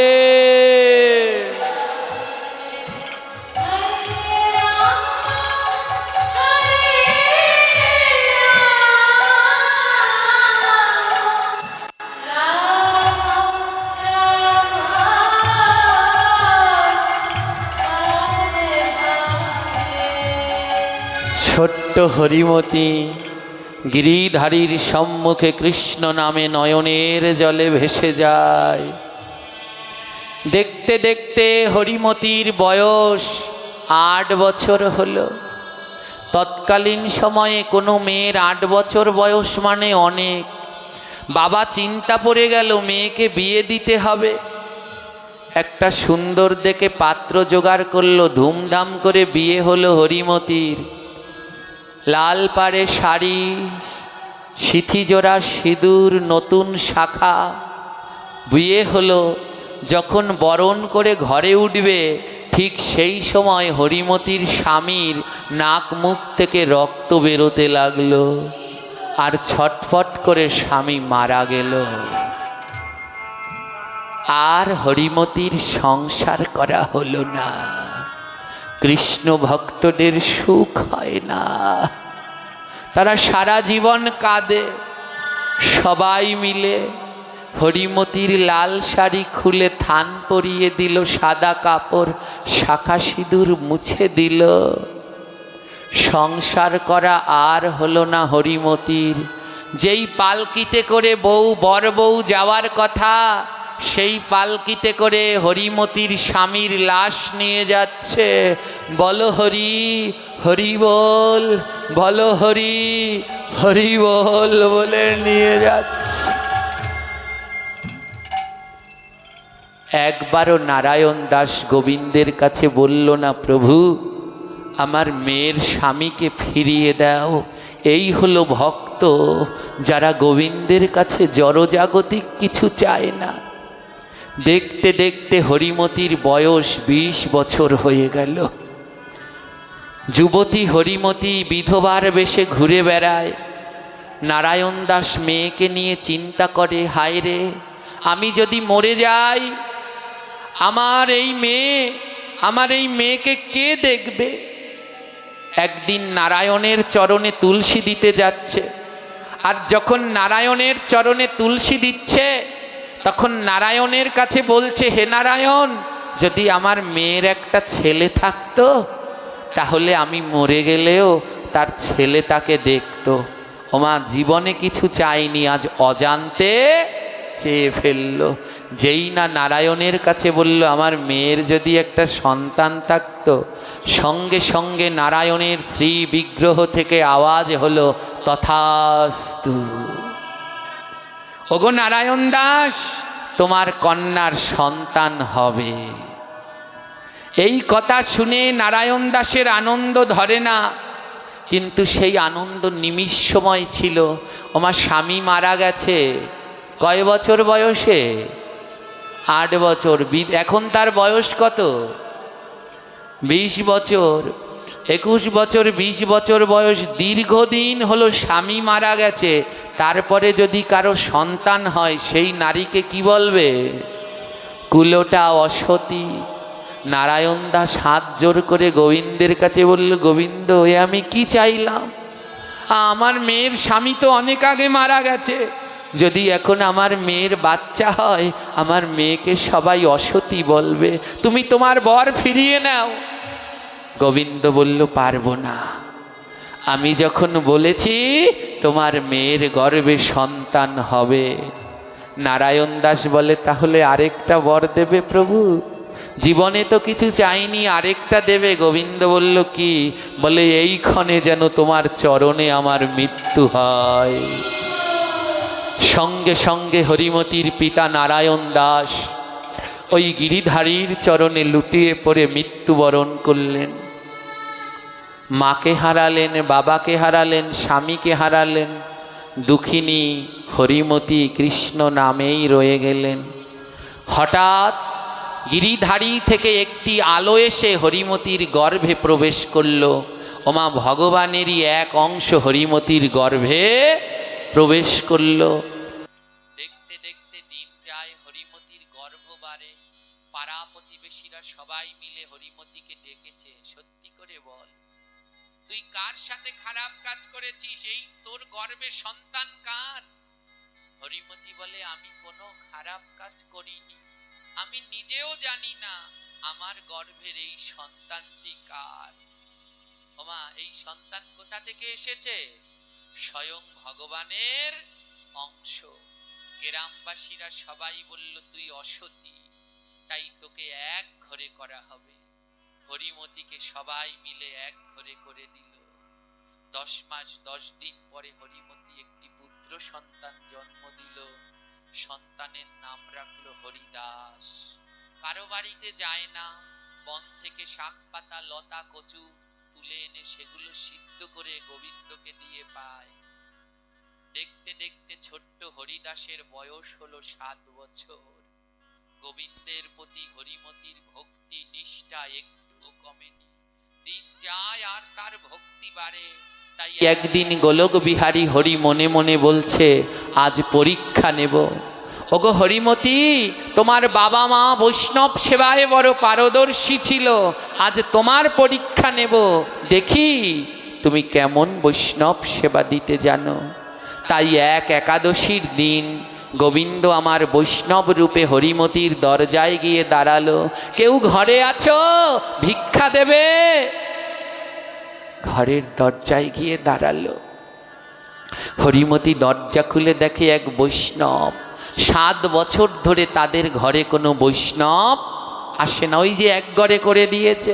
ছোট্ট হরিমতি গিরিধারীর সম্মুখে কৃষ্ণ নামে নয়নের জলে ভেসে যায়। দেখতে দেখতে হরিমতির বয়স 8 বছর হলো। তৎকালীন সময়ে কোনো মেয়ের 8 বছর বয়স মানে অনেক। বাবা চিন্তা পড়ে গেল, মেয়েকে বিয়ে দিতে হবে। একটা সুন্দর দেখে পাত্র জোগাড় করলো, ধুমধাম করে বিয়ে হলো হরিমতির। লাল পাড়ে শাড়ি, সিথিজোড়া সিঁদুর, নতুন শাখা, বিয়ে হলো। যখন বরণ করে ঘরে উঠবে, ঠিক সেই সময় হরিমতির স্বামীর নাক মুখ থেকে রক্ত বেরোতে লাগলো, আর ছটফট করে স্বামী মারা গেল। আর হরিমতির সংসার করা হলো না। কৃষ্ণ ভক্তদের সুখ হয় না, তারা সারা জীবন কাঁদে। সবাই মিলে হরিমতির লাল শাড়ি খুলে থান পরিয়ে দিল, সাদা কাপড়, শাখা সিঁদুর মুছে দিল। সংসার করা আর হলো না হরিমতির। যেই পালকিতে করে বর বউ যাওয়ার কথা, সেই পালকিতে করে হরিমতির স্বামীর লাশ নিয়ে যাচ্ছে। বলো হরি হরি বল, বলো হরি হরি বল বলে নিয়ে যাচ্ছে। একবারও নারায়ণ দাস গোবিন্দের কাছে বলল না, প্রভু আমার মেয়ের স্বামীকে ফিরিয়ে দাও। এই হলো ভক্ত, যারা গোবিন্দের কাছে জড়জাগতিক কিছু চায় না। দেখতে দেখতে হরিমতির বয়স 20 বছর হয়ে গেল। যুবতী হরিমতি বিধবার বেশে ঘুরে বেড়ায়। নারায়ণ দাস মেয়েকে নিয়ে চিন্তা করে, হায় রে, আমি যদি মরে যাই, আমার এই মেয়েকে কে দেখবে? একদিন নারায়ণের চরণে তুলসী দিতে যাচ্ছে, আর যখন নারায়ণের চরণে তুলসী দিচ্ছে তখন নারায়ণের কাছে বলছে, হে নারায়ণ, যদি আমার মেয়ের একটা ছেলে থাকতো তাহলে আমি মরে গেলেও তার ছেলে তাকে দেখতো। ওমা জীবনে কিছু চাইনি, আজ অজান্তে চেয়ে ফেললো। যেই না নারায়ণের কাছে বলল আমার মেয়ের যদি একটা সন্তান থাকতো, সঙ্গে সঙ্গে নারায়ণের শ্রী বিগ্রহ থেকে আওয়াজ হলো, তথাস্তু। ওগো নারায়ণ দাস, তোমার কন্যার সন্তান হবে। এই কথা শুনে নারায়ণ দাসের আনন্দ ধরে না, কিন্তু সেই আনন্দ নিমিষময় ছিল। আমার স্বামী মারা গেছে কয় বছর বয়সে? 8 বছর। এখন তার বয়স কত? 20 বছর। 21 বছর 20 বছর বয়স। দীর্ঘদিন হলো স্বামী মারা গেছে, তারপরে যদি কারো সন্তান হয় সেই নারীকে কি বলবে? কুলোটা অসতী। নারায়ণ দাস হাত জোর করে গোবিন্দের কাছে বলল, গোবিন্দ, এ আমি কি চাইলাম? আমার মেয়ের স্বামী তো অনেক আগে মারা গেছে, যদি এখন আমার মেয়ের বাচ্চা হয় আমার মেয়েকে সবাই অসতী বলবে, তুমি তোমার বর ফিরিয়ে নাও। গোবিন্দ বলল, পারবো না। আমি যখন বলেছি তোমার মেয়ের গর্ভে সন্তান হবে। নারায়ণ দাস বলে, তাহলে আরেকটা বর দেবে প্রভু? জীবনে তো কিছু চাইনি, আরেকটা দেবে? গোবিন্দ বলল, কি? বলে, এইক্ষণে যেন তোমার চরণে আমার মৃত্যু হয়। সঙ্গে সঙ্গে হরিমতির পিতা নারায়ণ দাস ওই গিরিধারীর চরণে লুটিয়ে পড়ে মৃত্যুবরণ করলেন। মাকে হারালেন, বাবাকে হারালেন, স্বামীকে হারালেন, দুঃখিনী হরিমতি কৃষ্ণ নামেই রয়ে গেলেন। হঠাৎ গিরিধারী থেকে একটি আলো এসে হরিমতির গর্ভে প্রবেশ করল। ওমা ভগবানেরই এক অংশ হরিমতির গর্ভে প্রবেশ করল। দেখতে দেখতে দিন যায়, হরিমতির গর্ভ বাড়ে। পাড়া প্রতিবেশীরা সবাই মিলে হরিমতিকে ডেকেছে, সত্যি করে বল, তুই কার সাথে খারাপ কাজ করেছিস? এই তোর গর্ভে সন্তান কার? হরিমতি বলে, আমি কোনো খারাপ কাজ করিনি, আমি নিজেও জানি না আমার গর্ভের এই সন্তানটি কার। ওমা, এই সন্তান কোথা থেকে এসেছে? স্বয়ং ভগবানের অংশ। গ্রামবাসীরা সবাই বলল, তুই অসতী, তাই তোকে এক ঘরে করা হবে। হরিমতিকে সবাই মিলে এক ঘরে করে দিল। 10 মাস 10 দিন পরে হরিমতি একটি পুত্র সন্তান জন্ম দিল। সন্তানের নাম রাখলো হরিদাস। কারো বাড়িতে যায় না, বন থেকে শাক পাতা লতা কচু তুলে এনে সেগুলো সিদ্ধ করে গোবিন্দকে দিয়ে পায়। দেখতে দেখতে ছোট্ট হরিদাসের বয়স হলো 7 বছর। গোবিন্দের প্রতি হরিমতির ভক্তি নিষ্ঠা একটু কমেনি। দিন যায় আর তার ভক্তি বাড়ে। তাই একদিন গোলক বিহারী হরি মনে মনে বলছে, আজ পরীক্ষা নেব। ওগো হরিমতি, তোমার বাবা মা বৈষ্ণব সেবায় বড় পারদর্শী ছিল, আজ তোমার পরীক্ষা নেব, দেখি তুমি কেমন বৈষ্ণব সেবা দিতে জানো। তাই এক একাদশীর দিন গোবিন্দ আমার বৈষ্ণব রূপে হরিমতির দরজায় গিয়ে দাঁড়ালো। কেউ ঘরে আছো? ভিক্ষা দেবে? ঘরের দরজায় গিয়ে দাঁড়ালো। হরিমতি দরজা খুলে দেখে এক বৈষ্ণব। 7 বছর ধরে তাদের ঘরে কোনো বৈষ্ণব আসে না, ওই যে এক ঘরে করে দিয়েছে।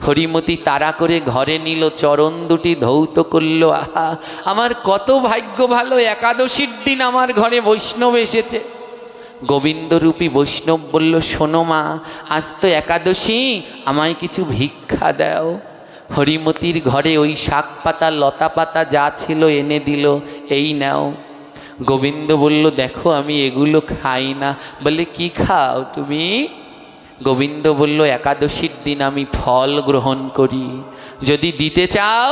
হরিমতি তাড়া করে ঘরে নিল, চরণ দুটি ধৌত করল। আহা, আমার কত ভাগ্য ভালো, একাদশীর দিন আমার ঘরে বৈষ্ণব এসেছে। গোবিন্দরূপী বৈষ্ণব বলল, শোনো মা, আজ তো একাদশী, আমায় কিছু ভিক্ষা দাও। হরিমতির ঘরে ওই শাক পাতা লতা পাতা যা ছিল এনে দিল, এই নাও। গোবিন্দ বলল, দেখো আমি এগুলো খাই না। বলে, কি খাও তুমি? গোবিন্দ বলল, একাদশীর দিন আমি ফল গ্রহণ করি, যদি দিতে চাও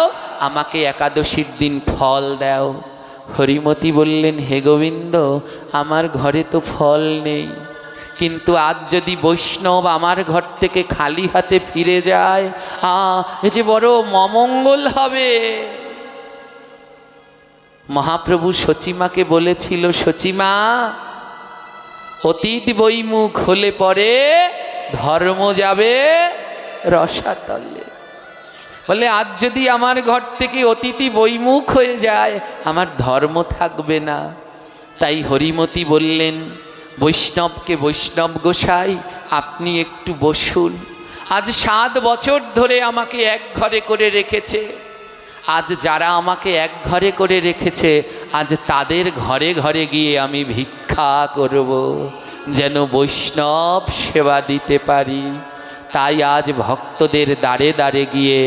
আমাকে একাদশীর দিন ফল দাও। হরিমতি বললেন, হে গোবিন্দ, আমার ঘরে তো ফল নেই, কিন্তু আজ যদি বৈষ্ণব আমার ঘর থেকে খালি হাতে ফিরে যায়, এ যে বড় অমঙ্গল হবে। মহাপ্রভু সচিমাকে বলেছিল, সচিমা অতীত বৈমুখ হলে পরে ধর্ম যাবে রসাতলে। বলে আজ যদি আমার ঘর থেকে অতিথি বৈমুখ হয়ে যায় আমার ধর্ম থাকবে না। তাই হরিমতি বললেন বৈষ্ণবকে, বৈষ্ণব গোসাই আপনি একটু বসুন। আজ 7 বছর ধরে আমাকে এক ঘরে করে রেখেছে। আজ যারা আমাকে এক ঘরে করে রেখেছে আজ তাদের ঘরে ঘরে গিয়ে আমি ভিক্ষা করব, যেন বৈষ্ণব সেবা দিতে পারি। তাই আজ ভক্তদের দ্বারে দ্বারে গিয়ে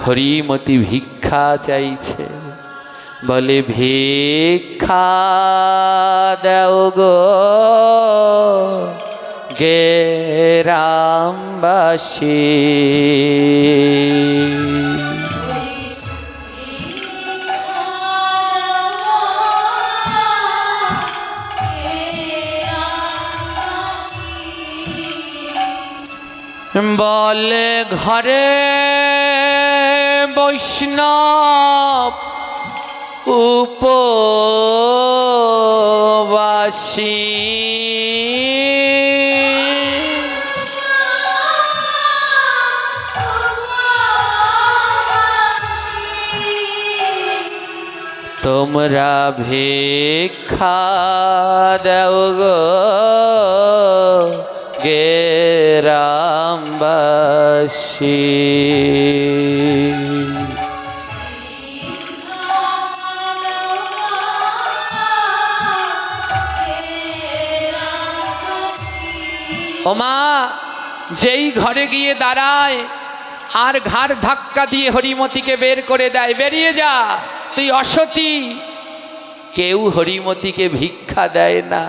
হরিমতি ভিক্ষা চাইছে। বলে ভিক্ষা দাও গো গ্রামবাসী, বলে ঘরে বৈষ্ণব উপবাসী, তোমরা ভিক্ষা দাও গো গ্রামবাসী। ওমা যেই ঘরে গিয়ে দাঁড়ায় আর ঘাড় ধাক্কা দিয়ে হরিমতিকে বের করে দেয়, বেরিয়ে যা তুই অসতী। কেউ হরিমতিকে ভিক্ষা দেয় না।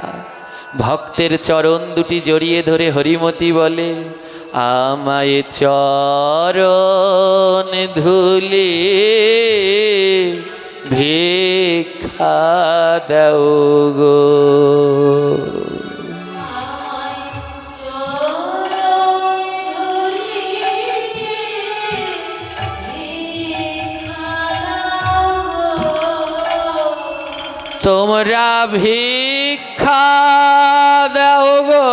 ভক্তের চরণ দুটি জড়িয়ে ধরে হরিমতি বলে আমায় চরণ ধুলি ভিক্ষা দাও গো। তোমরা ভিক্ষা দাও গো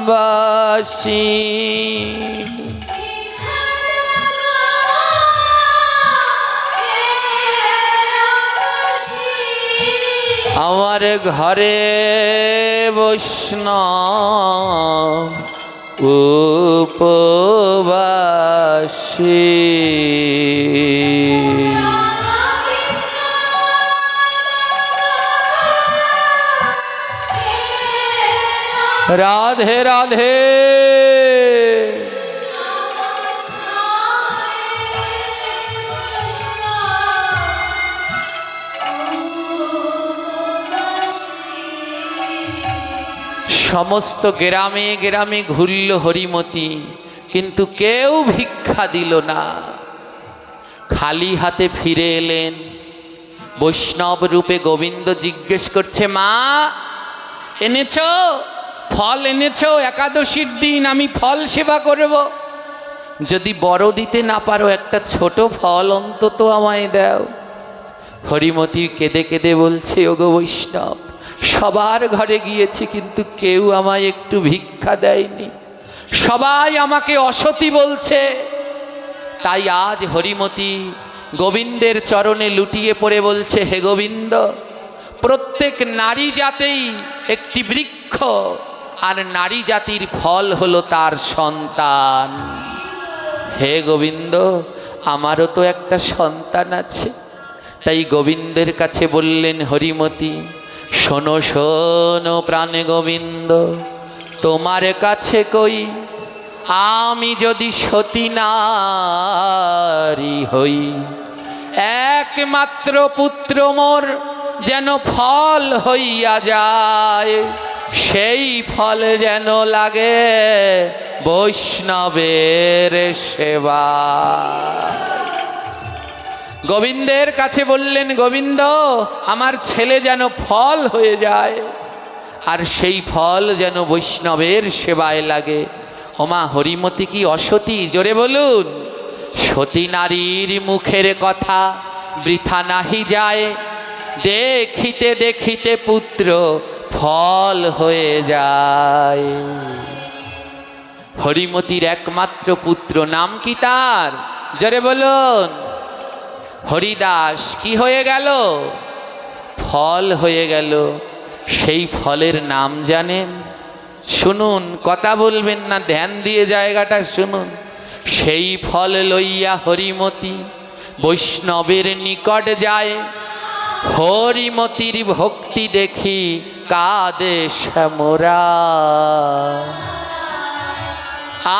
গ্রামবাসী, আমার ঘরে বৈষ্ণব উপবাসী। রাধে রাধে। সমস্ত গ্রামে গ্রামে ঘুরল হরিমতি, কিন্তু কেউ ভিক্ষা দিল না। খালি হাতে ফিরে এলেন। বৈষ্ণব রূপে গোবিন্দ জিজ্ঞেস করছে মা এনেছো ফল এনেছো? একাদশীর দিন আমি ফল সেবা করব। যদি বড় দিতে না পারো একটা ছোট ফল অন্তত আমায় দাও। হরিমতি কেঁদে কেঁদে বলছে ওগো বৈষ্ণব, সবার ঘরে গিয়েছি কিন্তু কেউ আমায় একটু ভিক্ষা দেয়নি, সবাই আমাকে অসতী বলছে। তাই আজ হরিমতি গোবিন্দের চরণে লুটিয়ে পড়ে বলছে হে গোবিন্দ, প্রত্যেক নারী জাতেই একটি বৃক্ষ, আর নারী জাতির ফল হলো তার সন্তান। হে গোবিন্দ, আমারও তো একটা সন্তান আছে। তাই গোবিন্দের কাছে বললেন হরিমতি, শোনো শোনো প্রাণে গোবিন্দ, তোমার কাছে কই আমি যদি সতী নারী হই, একমাত্র পুত্র মোর যেন ফল হইয়া যায়, সেই ফল যেন লাগে বৈষ্ণবের সেবা। গোবিন্দের কাছে বললেন গোবিন্দ, আমার ছেলে যেন ফল হয়ে যায়, আর সেই ফল যেন বৈষ্ণবের সেবায় লাগে। ওমা হরিমতি কি অসতী? জোরে বলুন। সতী নারীর মুখের কথা বৃথা নাহি যায়, দেখিতে দেখিতে পুত্র ফল হয়ে যায়। হরিমতির একমাত্র পুত্র, নাম কি তার? জোরে বলুন। হরিদাস। কি হয়ে গেল? ফল হয়ে গেল। সেই ফলের নাম জানেন? শুনুন, কথা বলবেন না, ধ্যান দিয়ে জায়গাটা শুনুন। সেই ফল লইয়া হরিমতি বৈষ্ণবের নিকট যায়, হরিমতির ভক্তি দেখি কাঁদে শ্যামরা।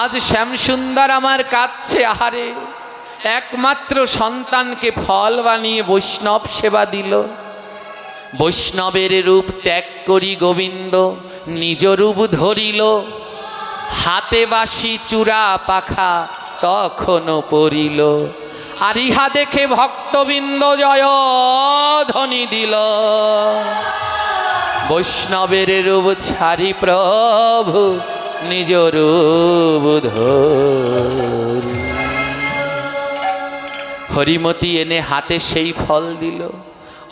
আজ শ্যামসুন্দর আমার কাঁদছে, আহারে একমাত্র সন্তানকে ফল বানিয়ে বৈষ্ণব সেবা দিল। বৈষ্ণবের রূপ ত্যাগ করি গোবিন্দ নিজ রূপ ধরিল, হাতে বাসি চূড়া পাখা তখনও পড়িল। আর ইহা দেখে ভক্তবৃন্দ জয় ধ্বনি দিল, বৈষ্ণবের রূপ ছাড়ি প্রভু নিজ রূপ ধরি। হরিমতি এনে হাতে সেই ফল দিল।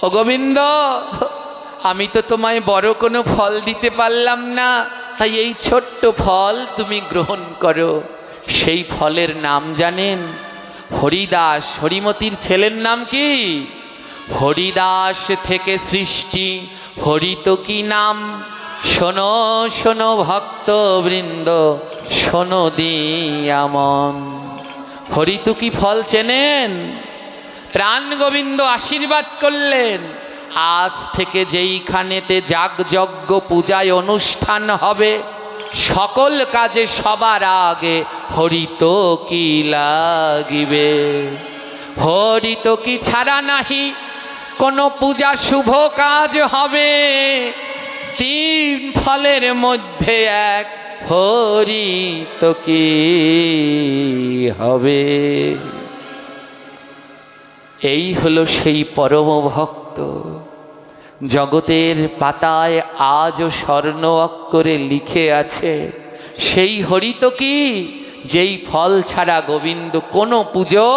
ও গোবিন্দ, আমি তো তোমায় বড় কোনো ফল দিতে পারলাম না, তাই এই ছোট্ট ফল তুমি গ্রহণ করো। সেই ফলের নাম জানেন? হরিদাস। হরিমতির ছেলের নাম কি? হরিদাস থেকে সৃষ্টি হরিত কি নাম। শোনো শোনো ভক্তবৃন্দ, শোনো দিয়ামন। হরিত কি ফল চেনেন? প্রাণ গোবিন্দ আশীর্বাদ করলেন, আজ থেকে যেইখানেতে যাগযজ্ঞ পূজায় অনুষ্ঠান হবে, সকল কাজে সবার আগে হরিত কি লাগিবে। হরিত কি ছাড়া নাহি কোনো পূজা শুভ কাজ হবে। তিন ফলের মধ্যে এক হরিত কি হবে। এই হলো সেই পরম ভক্ত, জগতের পাতায় আজও স্বর্ণ অক্ষরে লিখে আছে সেই হরিত কি, যেই ফল ছাড়া গোবিন্দ কোনো পুজো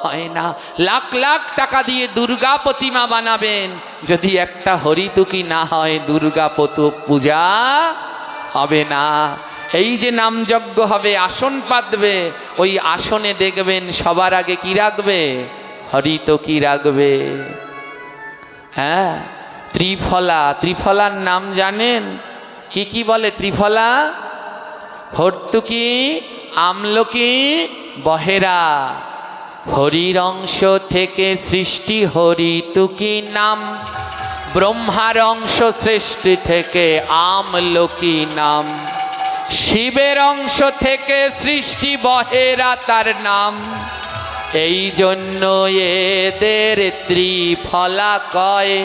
হয় না। লাখ লাখ টাকা দিয়ে দুর্গা প্রতিমা বানাবেন, যদি একটা হরিতুকি না হয় দুর্গা পূজা হবে না। এই যে নামযজ্ঞ হবে, আসন পাতবে, ওই আসনে দেখবেন সবার আগে কি রাখবে? হরিতুকি রাখবে। হ্যাঁ, ত্রিফলা। ত্রিফলার নাম জানেন? কি কি বলে ত্রিফলা? হর্তুকি, আমলকি, বহেরা। হরির অংশ থেকে সৃষ্টি হরিতুকি নাম, ব্রহ্মার অংশ সৃষ্টি থেকে আমলকি নাম, শিবের অংশ থেকে সৃষ্টি বহেরা তার নাম। এই জন্য এদের ত্রিফলা কয়।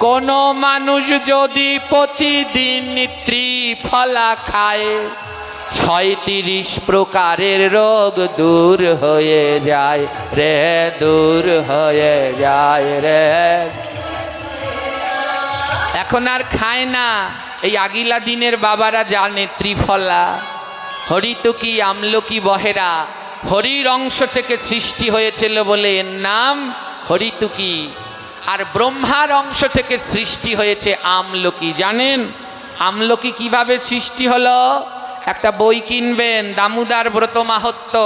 কোনো মানুষ যদি প্রতিদিন ত্রিফলা খায়, ৩৬ প্রকারের রোগ দূর হয়ে যায় রে, দূর হয়ে যায় রে। এখন আর খায় না, এই আগিলা দিনের বাবারা জানে ত্রিফলা। হরিতুকি, আমলকি, বহেরা হরির অংশ থেকে সৃষ্টি হয়েছিল বলে এর নাম হরিতুকি। আর ব্রহ্মার অংশ থেকে সৃষ্টি হয়েছে আমলকি। জানেন আমলকি কিভাবে সৃষ্টি হলো? একটা বই কিনবেন, দামোদর ব্রত মাহাত্ম্য।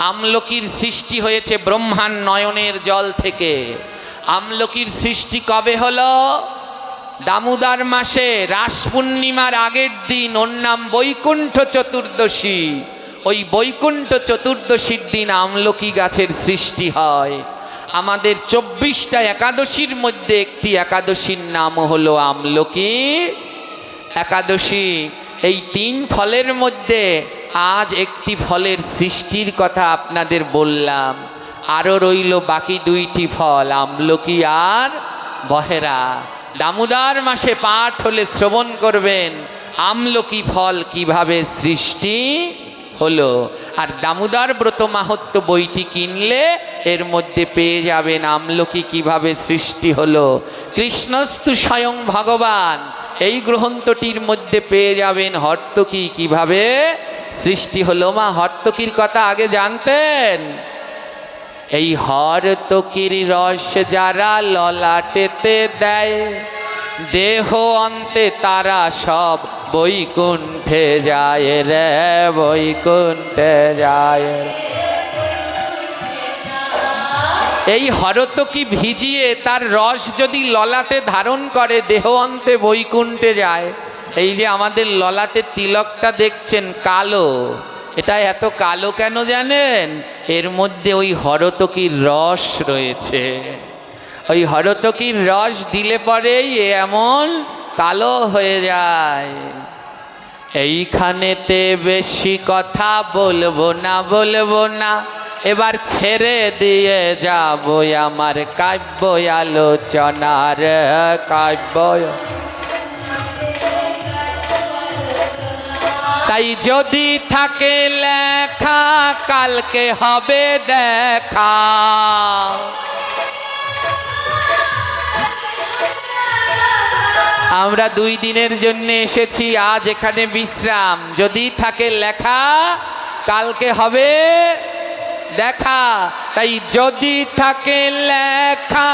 আমলকির সৃষ্টি হয়েছে ব্রহ্মার নয়নের জল থেকে। আমলকির সৃষ্টি কবে হলো? দামোদর মাসে রাস পূর্ণিমার আগের দিন, ওর নাম বৈকুণ্ঠ চতুর্দশী। ওই বৈকুণ্ঠ চতুর্দশীর দিন আমলকি গাছের সৃষ্টি হয়। আমাদের 24টা একাদশীর মধ্যে একটি একাদশীর নাম হলো আমলকি একাদশী। এই তিন ফলের মধ্যে আজ একটি ফলের সৃষ্টির কথা আপনাদের বললাম। আরও রইল বাকি দুইটি ফল, আমলকি আর বহেরা। দামোদর মাসে পাঠ হলে শ্রবণ করবেন আমলকি ফল কিভাবে সৃষ্টি হলো। আর দামোদর ব্রত মাহাত্ম্য বইটি কিনলে এর মধ্যে পেয়ে যাবেন আমলকি কিভাবে সৃষ্টি হলো। কৃষ্ণস্তু স্বয়ং ভগবান, এই গ্রন্থটির মধ্যে পেয়ে যাবেন হর্তুকি কিভাবে সৃষ্টি হলো মা হর্তকীর কথা আগে জানতেন? এই হর্তকীর রস যারা ললাটেতে দেয়, দেহ অন্তে তারা সব বৈকুণ্ঠে যায় রে, বৈকুণ্ঠে যায়। এই হরতকি ভিজিয়ে তার রস যদি ললাটে ধারণ করে, দেহ অন্তে বৈকুণ্ঠে যায়। এই যে আমাদের ললাটে তিলকটা দেখছেন কালো, এটা এত কালো কেন জানেন? এর মধ্যে ওই হরতকির রস রয়েছে। ওই হরতকির রস দিলে পরেই এমন কালো হয়ে যায়। এইখানেতে বেশি কথা বলবো না, বলবো না, এবার ছেড়ে দিয়ে যাব আমার কাব্য আলোচনার কাব্য। তাই যদি থাকে লেখা কালকে হবে দেখা। আমরা 2 দিনের জন্য এসেছি, আজ এখানে বিশ্রাম। যদি থাকে লেখা কালকে হবে দেখা। তাই যদি থাকে লেখা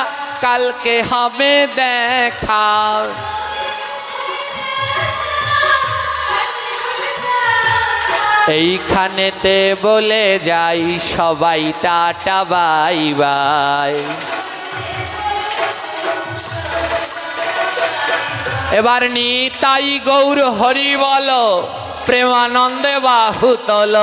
কালকে হবে দেখা। এইখানেতে বলে যাই সবাই টাটা বাই বাই। এবার নিতাই গৌর হরি বল, প্রেমানন্দে বাহু তোল।